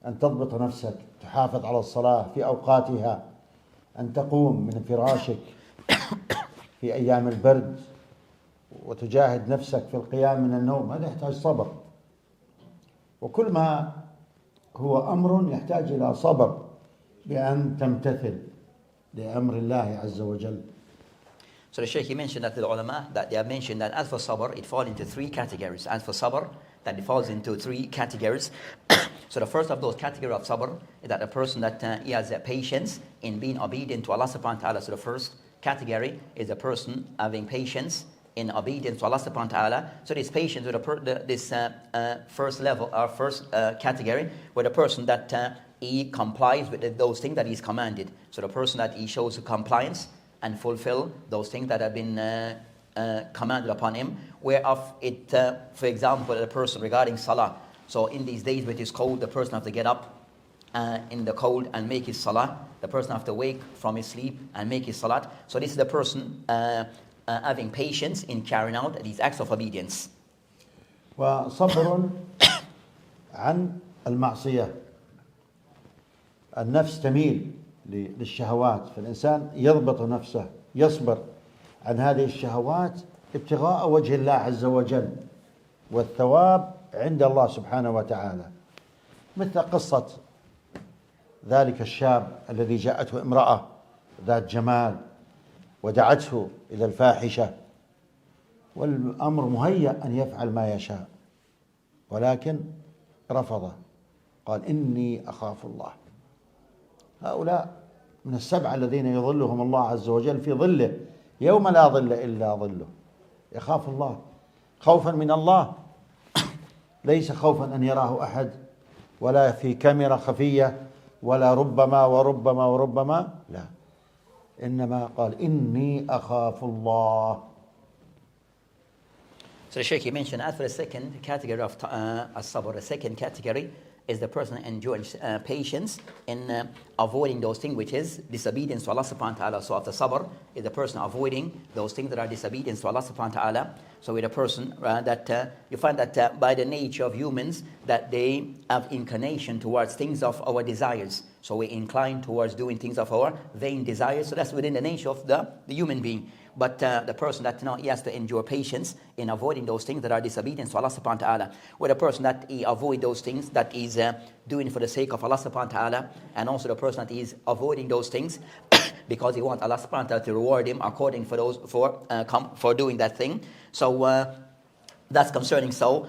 أن تضبط نفسك، تحافظ على الصلاة في أوقاتها، أن تقوم من فراشك في أيام البرد وتجاهد نفسك في القيام من النوم، هذا يحتاج صبر. وكل ما هو أمر يحتاج إلى صبر بأن تمتثل لأمر الله عز وجل. So the Shaykh, he mentioned that the ulama, that they have mentioned that as for sabr, it falls into three categories. As for sabr, that it falls into three categories. So the first of those categories of sabr is that a person that he has patience in being obedient to Allah subhanahu wa ta'ala. So the first category is a person having patience in obedience to Allah subhanahu wa ta'ala. So this patience with this first level, or first category, where the person that he complies with those things that he's commanded. So the person that he shows compliance and fulfill those things that have been commanded upon him, whereof it, for example, a person regarding salah. So in these days when it is cold, the person has to get up in the cold and make his salah. The person has to wake from his sleep and make his salat. So this is the person having patience in carrying out these acts of obedience. وصبر عن المعصية، النفس تميل للشهوات، فالإنسان يضبط نفسه، يصبر عن هذه الشهوات ابتغاء وجه الله عز وجل والثواب عند الله سبحانه وتعالى. مثل قصة ذلك الشاب الذي جاءته امرأة ذات جمال ودعته إلى الفاحشة، والأمر مهيأ أن يفعل ما يشاء، ولكن رفضه، قال إني أخاف الله. هؤلاء من السبعة الذين يظلهم الله عز وجل في ظله يوم لا ظل إلا ظله. يخاف الله خوفا من الله ليس خوفا أن يراه أحد ولا في كاميرا خفية ولا ربما وربما وربما، لا، إنما قال إني أخاف الله. So the Shaykh, he mentioned as for the second category of as-sabr, the second category is the person enjoying patience in avoiding those things which is disobedience to Allah subhanahu wa ta'ala. So of the sabr is the person avoiding those things that are disobedience to Allah subhanahu wa ta'ala. So with a person that you find that by the nature of humans that they have inclination towards things of our desires. So we incline towards doing things of our vain desires. So that's within the nature of the human being. But the person that he has to endure patience in avoiding those things that are disobedience to Allah subhanahu wa ta'ala. With a person that he avoid those things that is doing for the sake of Allah subhanahu wa ta'ala, and also the person that is avoiding those things because he wants Allah subhanahu wa ta'ala to reward him according for doing that thing. So that's concerning. So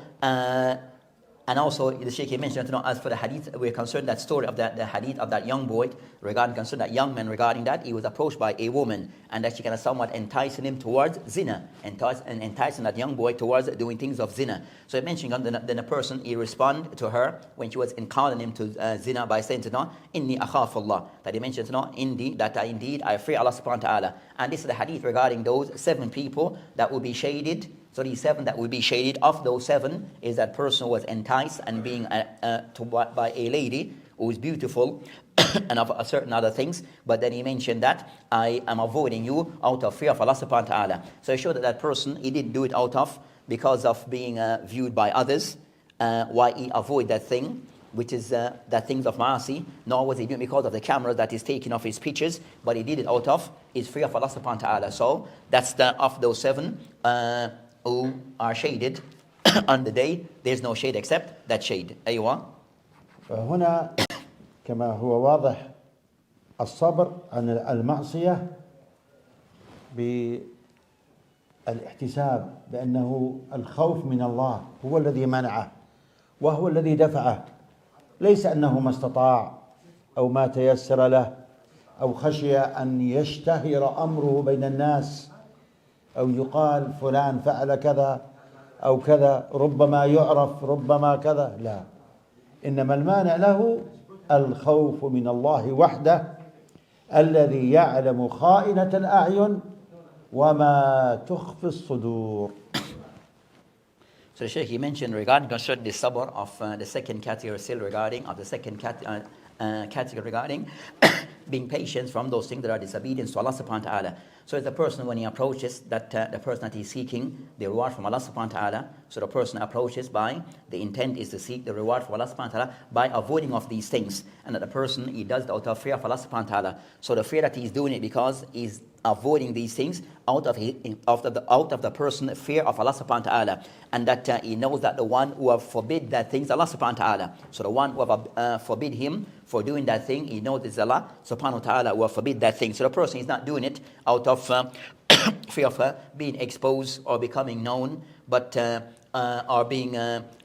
and also the Shaykh mentioned as for the hadith, we're concerned that story of the hadith of that young boy concerned that young man regarding that he was approached by a woman and that she kind of somewhat enticing him towards zina, enticing that young boy towards doing things of zina. So it mentioned then a person he responded to her when she was encountering him to zina by saying inni akhaf Allah, that he mentioned indeed I fear Allah subhanahu wa ta'ala. And this is the hadith regarding those 7 people that will be shaded. So these 7 that will be shaded, of those 7 is that person was enticed and being by a lady who is beautiful and of certain other things. But then he mentioned that I am avoiding you out of fear of Allah subhanahu wa ta'ala. So it showed that person, he didn't do it because of being viewed by others. Why he avoid that thing, which is that things of ma'asi, nor was he doing it because of the camera that is taking off his pictures, but he did it out of his fear of Allah subhanahu wa ta'ala. So that's of those 7 who are shaded on the day. There's no shade except that shade. أيوة. فهنا كما هو واضح الصبر عن المعصية بالاحتساب بأنه الخوف من الله هو الذي منعه وهو الذي دفعه، ليس أنه ما استطاع أو ما تيسر له أو خشي أن يشتهر أمره بين الناس أو يقال فلان فعل كذا أو كذا، ربما يعرف ربما كذا، لا، إنما المانع له الخوف من الله وحده الذي يعلم خائنة الأعين وما تخفي الصدور. So the Shaykh, he mentioned regarding concerning the sabr of the second category, still regarding of the second category regarding being patient from those things that are disobedience to Allah subhanahu wa ta'ala. So the person, when he approaches that the person that he's seeking the reward from Allah subhanahu wa ta'ala, so the person approaches by the intent is to seek the reward from Allah subhanahu wa ta'ala by avoiding of these things, and that the person he does it out of fear of Allah subhanahu wa ta'ala. So the fear that he's doing it because he's avoiding these things out of the person fear of Allah subhanahu wa ta'ala, and that he knows that the one who have forbid that things Allah subhanahu wa ta'ala. So the one who have forbid him for doing that thing, he knows it's Allah subhanahu wa ta'ala who have forbid that thing. So the person is not doing it out of fear of being exposed or becoming known, but or being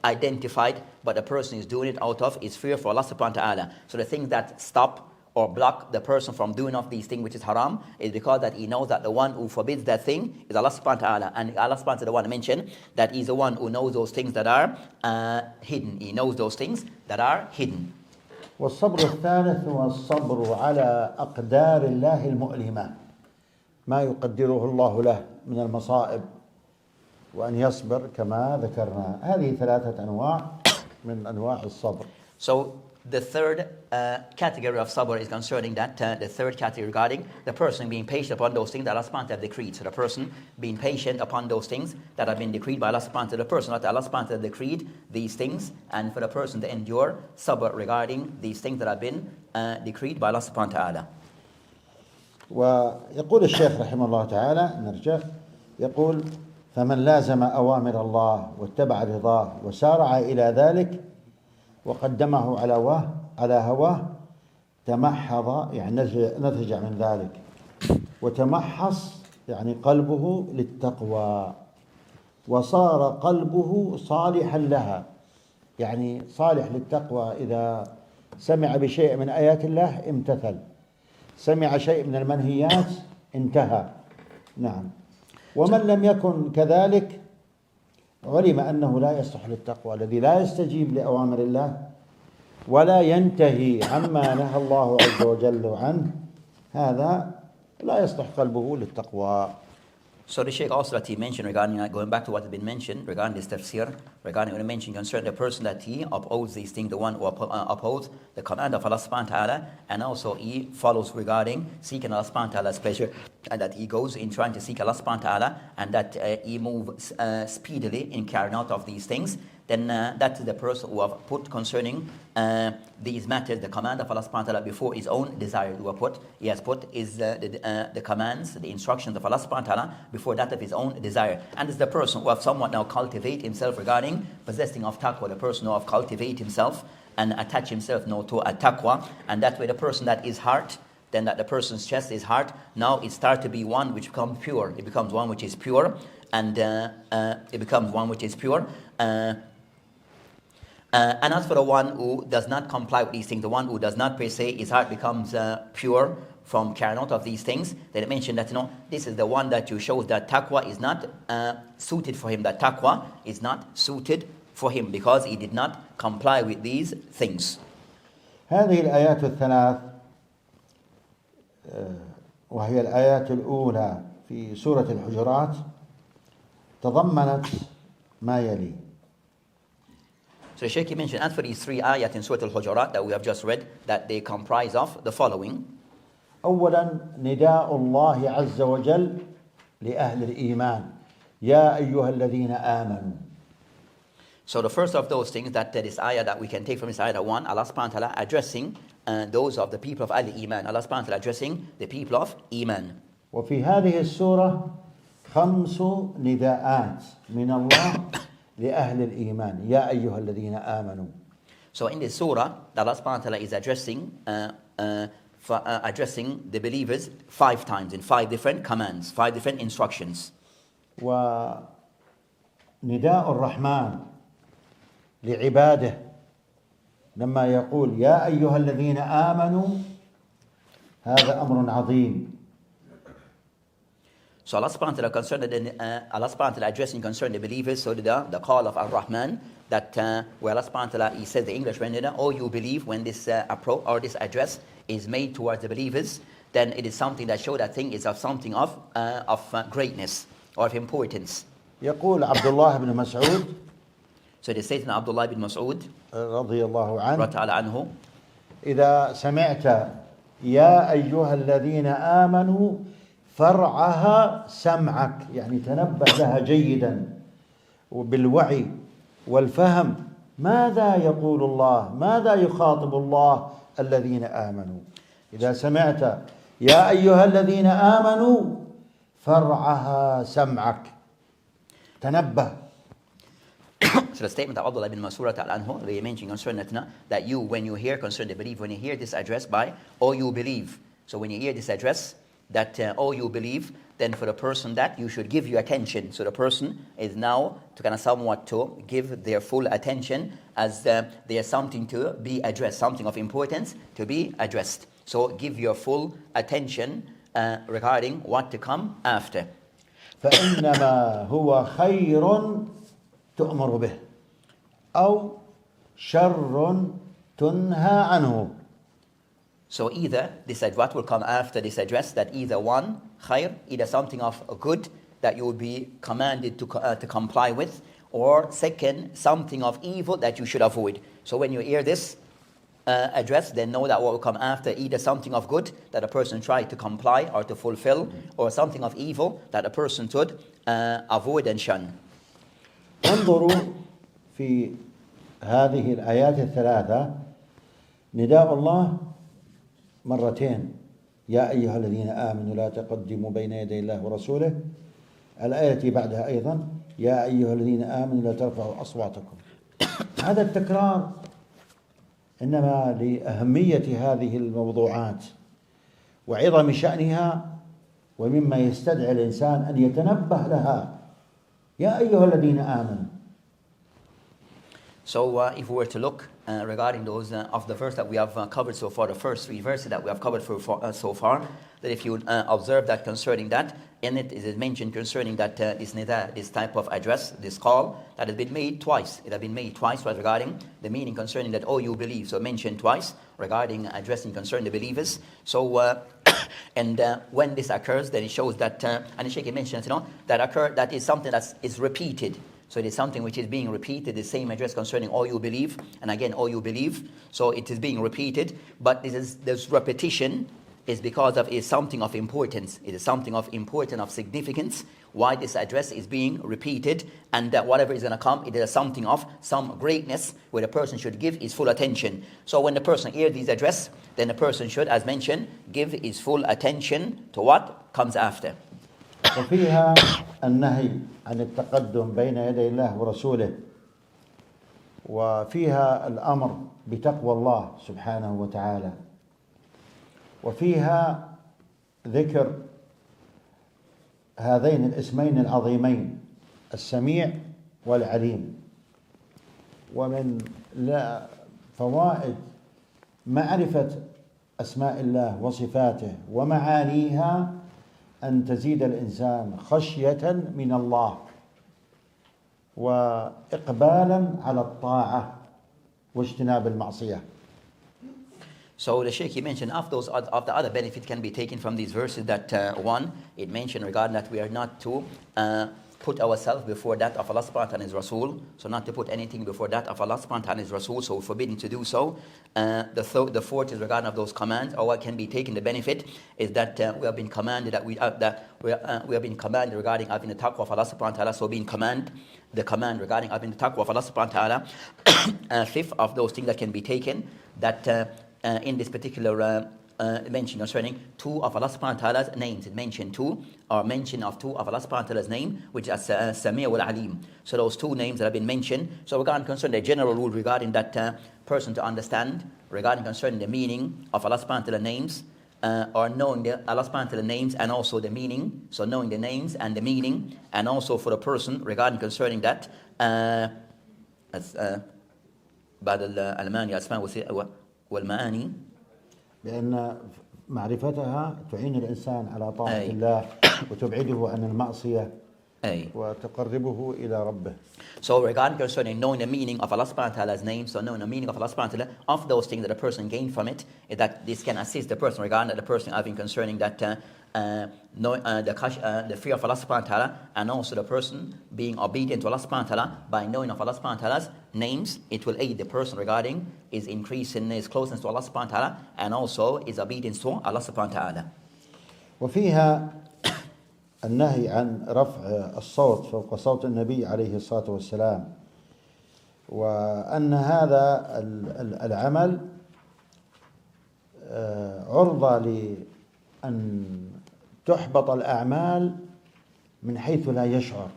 identified, but the person is doing it out of his fear for Allah subhanahu wa ta'ala. So the things that stop or block the person from doing of these things which is haram is because that he knows that the one who forbids that thing is Allah subhanahu wa ta'ala, and Allah subhanahu wa ta'ala, the one mentioned that he's the one who knows those things that are hidden. He knows those things that are hidden. والصبر الثالث هو الصبر على أقدار الله المؤلمة، ما يقدره الله له من المصائب، وأن يصبر كما ذكرنا. هذه 3 أنواع من أنواع الصبر. So the third category of sabr is concerning that the third category regarding the person being patient upon those things that Allah subhanahu wa ta'ala have decreed. So the person being patient upon those things that have been decreed by Allah subhanahu wa ta'ala, the person that Allah subhanahu wa ta'ala decreed these things, and for the person to endure sabr regarding these things that have been decreed by Allah subhanahu wa ta'ala. ويقول الشيخ رحمه الله تعالى، نرجع، يقول فمن لازم أوامر الله واتبع رضاه وسارع إلى ذلك وقدمه على هواه تمحض، يعني نتج من ذلك، وتمحص يعني قلبه للتقوى، وصار قلبه صالحا لها، يعني صالح للتقوى. إذا سمع بشيء من آيات الله امتثل، سمع شيء من المنهيات انتهى. نعم. ومن لم يكن كذلك علم أنه لا يصلح للتقوى. الذي لا يستجيب لأوامر الله ولا ينتهي عما نهى الله عز وجل عنه هذا لا يصلح قلبه للتقوى. So the Shaykh also that he mentioned regarding, going back to what has been mentioned regarding this tafsir, regarding when he mentioned concerning the person that he upholds these things, the one who upholds the command of Allah subhanahu wa ta'ala, and also he follows regarding seeking Allah subhanahu wa ta'ala's pleasure, and that he goes in trying to seek Allah subhanahu wa ta'ala, and that he moves speedily in carrying out of these things, then that is the person who have put concerning these matters, the command of Allah subhanahu wa ta'ala before his own desire. He has put his, the commands, the instructions of Allah subhanahu wa ta'ala before that of his own desire. And it's the person who have somewhat now cultivate himself regarding possessing of taqwa, the person who have cultivate himself and attach himself now to a taqwa, and that way the person that is heart, then that the person's chest is heart, now it starts to be one which becomes pure. It becomes one which is pure, and it becomes one which is pure. And as for the one who does not comply with these things, the one who does not per se, his heart becomes pure from carrying out of these things, then it mentioned that, this is the one that you shows that taqwa is not suited for him, that taqwa is not suited for him because he did not comply with these things. هذه الآيات الثلاث وهي الآيات الأولى في سورة الحجرات تضمنت ما يلي. So the Shaykh mentioned, as for these three ayat in Surah Al-Hujurat that we have just read, that they comprise of the following. أولا نداء الله عز وجل لأهل الإيمان يا أيها الذين آمنوا. So the first of those things that this ayah that we can take from this ayah, one, Allah subhanahu wa ta'ala addressing those of the people of Al-Iman. Allah subhanahu wa ta'ala addressing the people of Iman. وفي هذه السورة 5 نداءات من الله لأهل الإيمان يا أيها الذين آمنوا. So in this surah, Allah subhanahu wa ta'ala is addressing addressing the believers 5 times in 5 different commands, 5 different instructions. ونداء الرحمن لعباده لما يقول يا أيها الذين آمنوا هذا أمر عظيم. So Allah subhanahu wa ta'ala Allah subhanahu wa ta'ala addressing concerning the believers, so the call of Ar-Rahman, that where Allah subhanahu wa ta'ala, he says the English rendering, oh you believe, when this approach or this address is made towards the believers, then it is something that shows that thing is of something of greatness or of importance. يقول عبد الله بن مسعود, so they say to Abdullah bin Mas'ud رضي الله عنه, إذا سمعت يا أيها الذين آمنوا فرعها سمعك، يعني تنبه لها جيدا وبالوعي والفهم ماذا يقول الله، ماذا يخاطب الله الذين آمنوا. إذا سمعت يا أيها الذين آمنوا فرعها سمعك، تنبه. So the statement of Abdullah ibn Mas'ud anhu, they mention concerning that you, when you hear concerning the belief, when you hear this address by, oh you believe. So when you hear this address, that oh you believe, then for the person that you should give your attention. So the person is now to kind of somewhat to give their full attention as there's something to be addressed, something of importance to be addressed. So give your full attention regarding what to come after. فإنما هو خير تؤمر به أو شر تنهى عنه. So either this what will come after this address, that either one, khair, either something of good that you will be commanded to comply with, or second, something of evil that you should avoid. So when you hear this address, then know that what will come after, either something of good that a person tried to comply or to fulfill, or something of evil that a person should avoid and shun. انظروا في هذه الآيات الثلاثة نداء الله مرتين يا أيها الذين آمنوا لا تقدموا بين يدي الله ورسوله. الآية التي بعدها أيضا يا أيها الذين آمنوا لا ترفعوا أصواتكم. هذا التكرار إنما لأهمية هذه الموضوعات وعظم شأنها، ومما يستدعي الإنسان أن يتنبه لها. يا أيها الذين آمنوا. So if we were to look regarding those of the verse that we have covered so far, the first 3 verses that we have covered so far, that if you observe that concerning that, in it is mentioned concerning that this nida, this type of address, this call, that has been made twice. It has been made twice regarding the meaning concerning that, oh, you believe. So mentioned twice regarding addressing concerning the believers. So, and when this occurs, then it shows that, and the Shaykh mentions, that is something that is repeated. So it is something which is being repeated, the same address concerning all you believe, and again, all you believe. So it is being repeated, but this repetition is because of is something of importance. It is something of importance, of significance, why this address is being repeated, and that whatever is going to come, it is something of some greatness where the person should give his full attention. So when the person hears this address, then the person should, as mentioned, give his full attention to what comes after. وفيها النهي عن التقدم بين يدي الله ورسوله، وفيها الأمر بتقوى الله سبحانه وتعالى، وفيها ذكر هذين الاسمين العظيمين السميع والعليم. ومن فوائد معرفة أسماء الله وصفاته ومعانيها أن تزيد الإنسان خشية من الله وإقبالا على الطاعة واجتناب المعصية. So the Shaykh, he mentioned of the other benefit can be taken from these verses that one, it mentioned regarding that we are not to put ourselves before that of Allah subhanahu wa ta'ala and His Rasul. So not to put anything before that of Allah subhanahu wa ta'ala and His Rasul. So we're forbidden to do so. The fourth is regarding of those commands, or what can be taken, the benefit is that we have been commanded that we have been commanded regarding having the taqwa of Allah subhanahu wa ta'ala. So being the command regarding having the taqwa of Allah subhanahu wa ta'ala. Fifth of those things that can be taken, that in this particular mention concerning 2 of Allah subhanahu wa ta'ala's names. It mentioned 2, or mention of 2 of Allah subhanahu wa ta'ala's name, which is Sami' wal Alim. So those 2 names that have been mentioned. So regarding concerning the general rule regarding that person to understand, regarding concerning the meaning of Allah subhanahu wa ta'ala's names, or knowing the Allah subhanahu wa ta'ala's names and also the meaning. So knowing the names and the meaning, and also for the person regarding concerning that, بعد المعاني الأسماء والمعاني، لأن معرفتها تعين الإنسان على طاعة الله وتبعده عن المعصية وتقربه إلى ربه. So regarding concerning knowing the meaning of Allah subhanahu wa ta'ala's name, so knowing the meaning of Allah subhanahu wa ta'ala, of those things that a person gain from it, is that this can assist the person regarding that the person having concerning that the fear of Allah subhanahu wa ta'ala, and also the person being obedient to Allah subhanahu wa ta'ala by knowing of Allah subhanahu wa ta'ala's names. It will aid the person regarding his increase in his closeness to Allah subhanahu wa ta'ala, and also his obedience to Allah subhanahu wa ta'ala. وفيها النهي عن رفع الصوت فوق صوت النبي عليه الصلاة والسلام، وأن هذا العمل عرضة لأن تحبط الأعمال من حيث لا يشعر.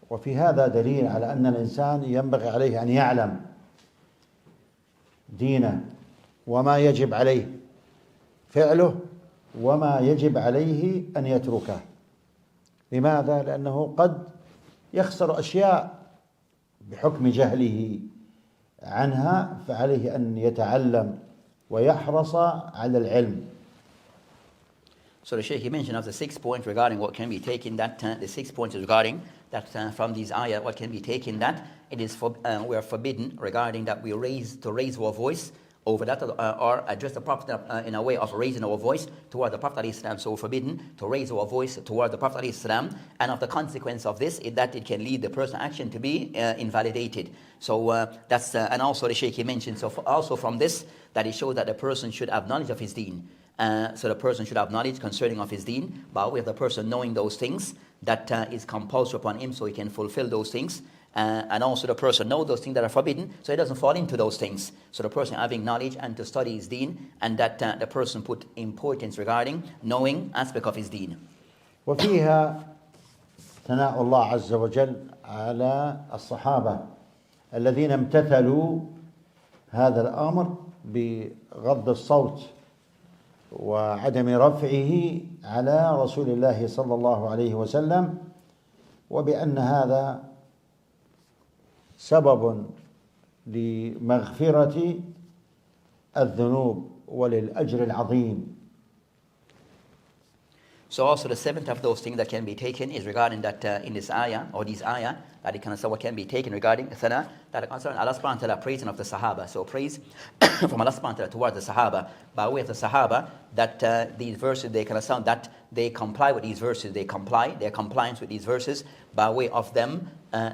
وفي هذا دليل على أن الإنسان ينبغي عليه أن يعلم دينه وما يجب عليه فعله وما يجب عليه أن يتركه. لماذا؟ لأنه قد يخسر أشياء بحكم جهله عنها، فعليه أن يتعلم ويحرص على العلم. So the Shaykh, he mentioned of the 6 points regarding what can be taken, that the 6 points is regarding that from these ayah, what can be taken, that it is we are forbidden regarding that we raise our voice over that, or address the Prophet in a way of raising our voice toward the Prophet ﷺ. So we're forbidden to raise our voice toward the Prophet ﷺ, and of the consequence of this is that it can lead the person's action to be invalidated. So that's and also the Shaykh, he mentioned, so also from this, that it shows that the person should have knowledge of his deen. So the person should have knowledge concerning of his deen, by way of the person knowing those things that is compulsory upon him, so he can fulfill those things. And also the person know those things that are forbidden, so he doesn't fall into those things. So the person having knowledge and to study his deen, and that the person put importance regarding knowing aspect of his deen. وفيها ثناء الله عز وجل على الصحابة الذين امتثلوا هذا الأمر بغض الصوت وعدم رفعه على رسول الله صلى الله عليه وسلم، وبأن هذا سبب لمغفرة الذنوب وللأجر العظيم. So also the seventh of those things that can be taken is regarding that in this ayah or these ayah that it can what can be taken regarding thana that concern Allah subhanahu wa ta'ala praising of the Sahaba. So praise from Allah subhanahu wa ta'ala towards the Sahaba by way of the Sahaba that these verses they can sound that they comply with these verses, their compliance with these verses by way of them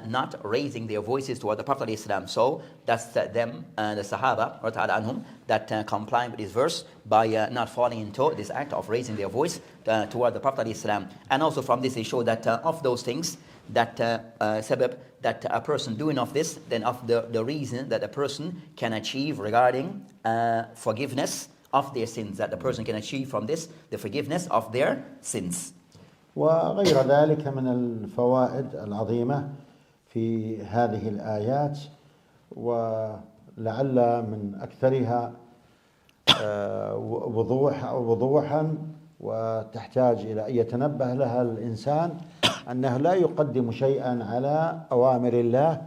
not raising their voices toward the Prophet ﷺ. So that's them, the Sahaba anhum, that complying with this verse by not falling into this act of raising their voice toward the Prophet ﷺ. And also from this they show that of those things that sabab that a person doing of this, then of the reason that a person can achieve regarding forgiveness of their sins, that the person can achieve from this the forgiveness of their sins. وغير ذلك من الفوائد العظيمة في هذه الآيات، ولعل من أكثرها وضوحا وتحتاج إلى أن يتنبه لها الإنسان أنه لا يقدم شيئا على أوامر الله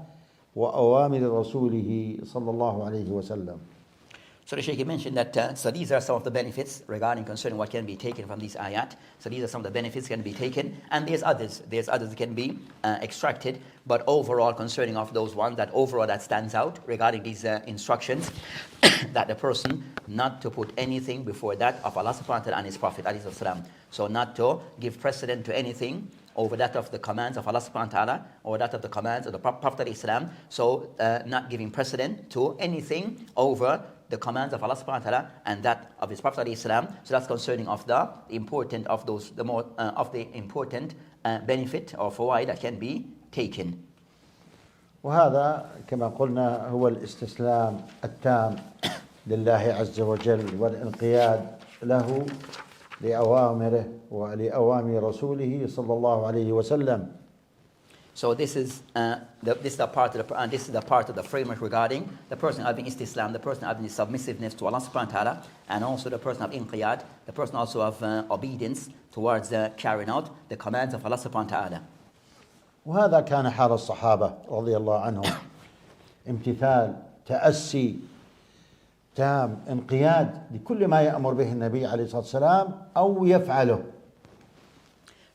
وأوامر رسوله صلى الله عليه وسلم. So the Shaykh mentioned that, so these are some of the benefits regarding concerning what can be taken from these ayat. So these are some of the benefits can be taken, and there's others that can be extracted, but overall concerning of those ones that stands out regarding these instructions, that the person not to put anything before that of Allah subhanahu wa ta'ala and His Prophet alayhi salam. So not to give precedent to anything over that of the commands of Allah subhanahu wa ta'ala or that of the commands of the Prophet ﷺ. So not giving precedent to anything over the commands of Allah subhanahu wa ta'ala and that of His Prophet ﷺ. So that's concerning of the important of those, the more of the important benefit or fawaid that can be taken. وهذا كما قلنا هو الاستسلام التام لله عز وجل والانقياد له لأوامره ولأوامر رسوله صلى الله عليه وسلم. So this is the part of the framework regarding the person having istislam, the person having submissiveness to Allah subhanahu wa ta'ala, and also the person of inqiyad, the person also of obedience towards carrying out the commands of Allah subhanahu wa ta'ala. وهذا كان حال الصحابة رضي الله عنهم، امتثال، تأسي تام، انقياد لكل ما يأمر به النبي عليه الصلاة والسلام أو يفعله.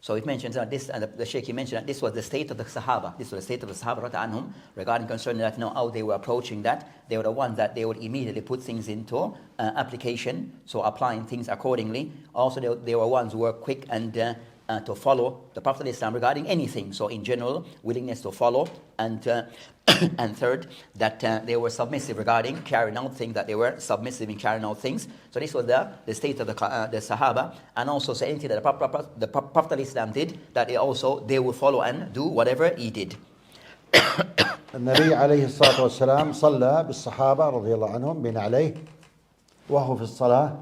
So it mentions this, and the Shaykh mentioned that this was the state of the Sahaba. This was the state of the Sahaba anhum regarding concerning that, how they were approaching that. They were the ones that they would immediately put things into application, so applying things accordingly. Also, they were ones who were quick and to follow the Prophet ﷺ regarding anything. So in general, willingness to follow, and and third, that they were submissive regarding carrying out things, that they were submissive in carrying out things. So this was the state of the Sahaba, and also so anything that the Prophet ﷺ did, that they would follow and do whatever he did. النبي عليه الصلاة والسلام صلى بالصحابة رضي الله عنهم بين عليه وهو في الصلاة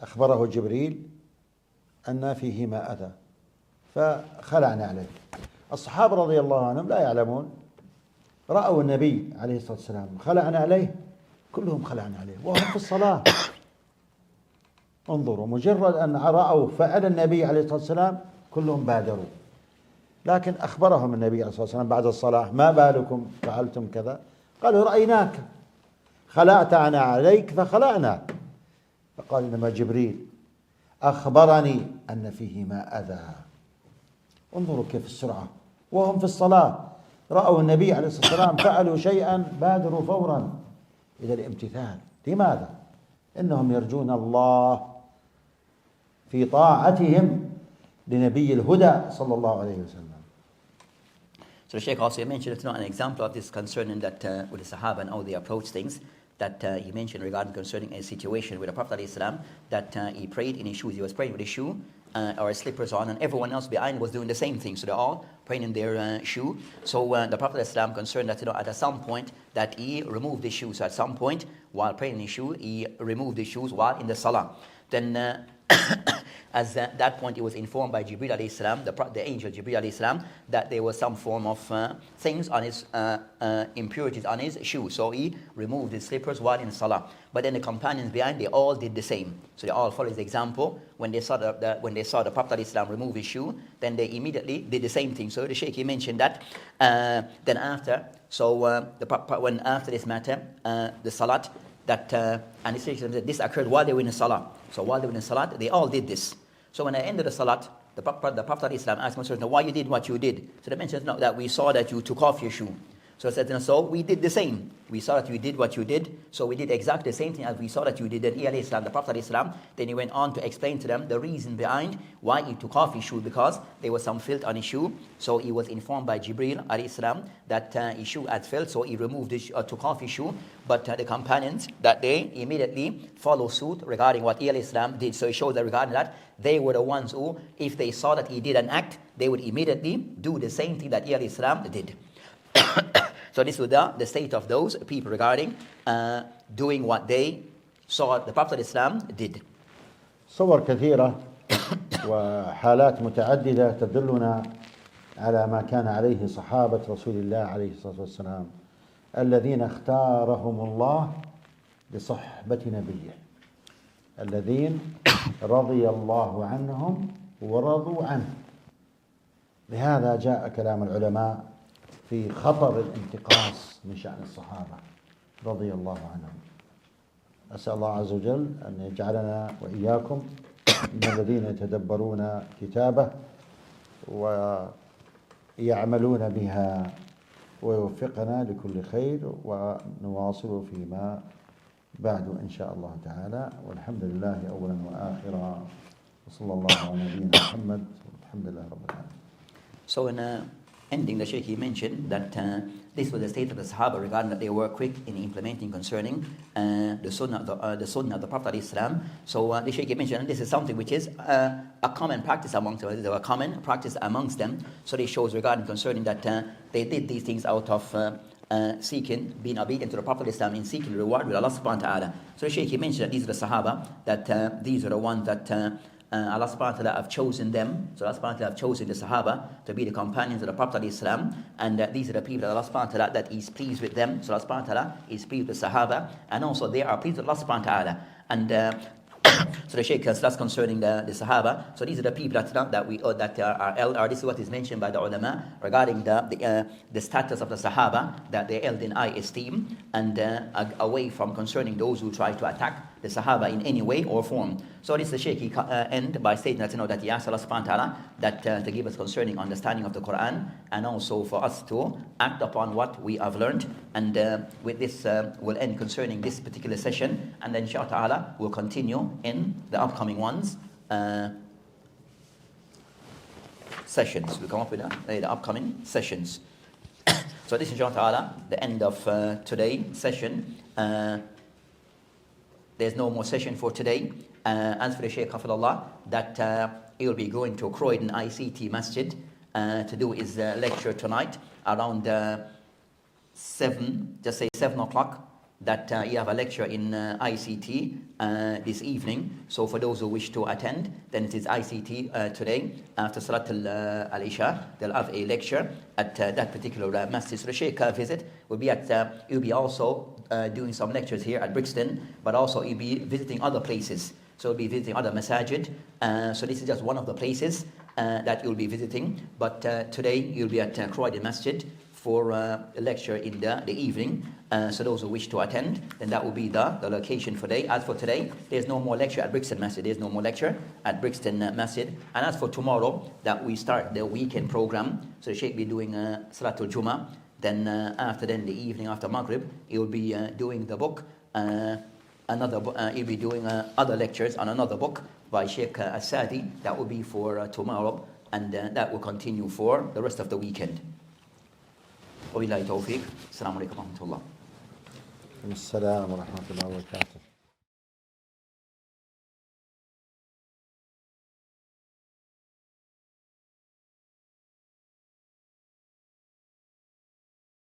أخبره جبريل أن فيه ما أذى فخلعنا عليه. الصحابة رضي الله عنهم لا يعلمون، رأوا النبي عليه الصلاة والسلام خلعنا عليه، كلهم خلعنا عليه وهم في الصلاة. انظروا، مجرد أن رأوا فعل النبي عليه الصلاة والسلام كلهم بادروا، لكن أخبرهم النبي عليه الصلاة والسلام بعد الصلاة: ما بالكم فعلتم كذا؟ قالوا: رأيناك خلعتنا عليك فخلعنا. فقال: إنما جبريل أخبرني أن فيه ما أذى. انظروا كيف السرعة، وهم في الصلاة رأوا النبي عليه الصلاة والسلام فعلوا شيئا بادروا فورا إلى الامتثال. لماذا؟ إنهم يرجون الله في طاعتهم لنبي الهدى صلى الله عليه وسلم. So the Shaykh also mentioned an example of this concerning that with the Sahaba and how they approach things, that he mentioned regarding concerning a situation with the Prophet ﷺ, that he prayed in his shoes. He was praying with his shoe or his slippers on, and everyone else behind was doing the same thing. So they're all praying in their shoe. So the Prophet ﷺ concerned that at some point that he removed his shoes. So at some point while praying in his shoe, he removed his shoes while in the salah. Then as at that point he was informed by Jibril alayhi salam, the angel Jibril alayhi salam, that there was some form of things on his impurities on his shoe. So he removed his slippers while in salah. But then the companions behind, they all did the same. So they all followed his example. When they saw the Prophet ﷺ remove his shoe, then they immediately did the same thing. So the Shaykh, he mentioned that. Then after, when after this matter, the salat, that and the Shaykh said this occurred while they were in the salah. So while they were in the salat, they all did this. So when I ended the salat, the Prophet ﷺ asked Muslims, why you did what you did? So they mentioned, no, that we saw that you took off your shoe. So I said, so we did the same. We saw that you did what you did, so we did exactly the same thing as we saw that you did. Then the Prophet ﷺ, then he went on to explain to them the reason behind why he took off his shoe, because there was some filth on his shoe. So he was informed by Jibril ﷺ that his shoe had filth, so he removed his, took off his shoe. But the companions, that they immediately follow suit regarding what he ﷺ did. So it shows that regarding that, they were the ones who, if they saw that he did an act, they would immediately do the same thing that he ﷺ did. So this was the state of those people regarding doing what they saw the Prophet Islam did. صور كثيرة وحالات متعددة تدلنا على ما كان عليه صحابة رسول الله عليه الصلاة والسلام الذين اختارهم الله لصحبة نبيه، الذين رضي الله عنهم ورضوا عنه. لهذا جاء كلام العلماء في خطر الانتقاص من شأن الصحابة رضي الله عنهم. أسأل الله عز وجل أن يجعلنا وإياكم من الذين يتدبرون كتابه ويعملون بها ويوفقنا لكل خير، ونواصل فيما بعد إن شاء الله تعالى. والحمد لله أولا وآخرا، وصلى الله على نبينا محمد والحمد لله رب العالمين. So in ending, the Shaykh, he mentioned that this was the state of the Sahaba regarding that they were quick in implementing concerning the Sunnah of the Prophet ﷺ. So the Shaykh mentioned, and this is something which is a common practice amongst them. There were common practice amongst them. So this shows regarding concerning that they did these things out of seeking, being obedient to the Prophet ﷺ, in seeking reward with Allah subhanahu wa ta'ala. So the Shaykh, he mentioned that these are the Sahaba, that these are the ones that Allah subhanahu wa ta'ala have chosen them. So Allah subhanahu wa ta'ala have chosen the Sahaba to be the companions of the Prophet ﷺ, and these are the people that Allah subhanahu wa ta'ala that is pleased with them. So Allah subhanahu wa ta'ala is pleased with the Sahaba, and also they are pleased with Allah subhanahu wa ta'ala. And so the Shaykh that's concerning the Sahaba. So these are the people that we that are held. This is what is mentioned by the ulama regarding the status of the Sahaba, that they held in high esteem, and away from concerning those who try to attack the Sahaba in any way or form. So this is the Shaykh end by stating that that he asked Allah subhanahu wa ta'ala that to give us concerning understanding of the Quran, and also for us to act upon what we have learned. And with this we'll end concerning this particular session, and then inshallah ta'ala we'll continue in the upcoming ones sessions. We'll come up with the upcoming sessions. So this is inshallah ta'ala the end of today's session. There's no more session for today. As for the Shaykh Hafidullah, that he will be going to Croydon ICT Masjid to do his lecture tonight around 7 o'clock. That you have a lecture in ICT this evening. So for those who wish to attend, then it is ICT today after Salat al-Isha. They'll have a lecture at that particular masjid. So the Shaykh visit will be at. He'll be also doing some lectures here at Brixton, but also he'll be visiting other places. So he'll be visiting other masajid. So this is just one of the places that you'll be visiting. But today you'll be at Croydon Masjid for a lecture in the evening. So those who wish to attend, then that will be the location for today. As for today, there's no more lecture at Brixton Masjid. There's no more lecture at Brixton Masjid. And as for tomorrow, that we start the weekend program. So the Shaykh will be doing Salatul Jummah. Then after the evening after Maghrib, he will be doing the book. He'll be doing other lectures on another book by Sheikh As-Sadi. That will be for tomorrow, and that will continue for the rest of the weekend. وبالله التوفيق. السلام عليكم ورحمة الله. السلام ورحمة الله وبركاته.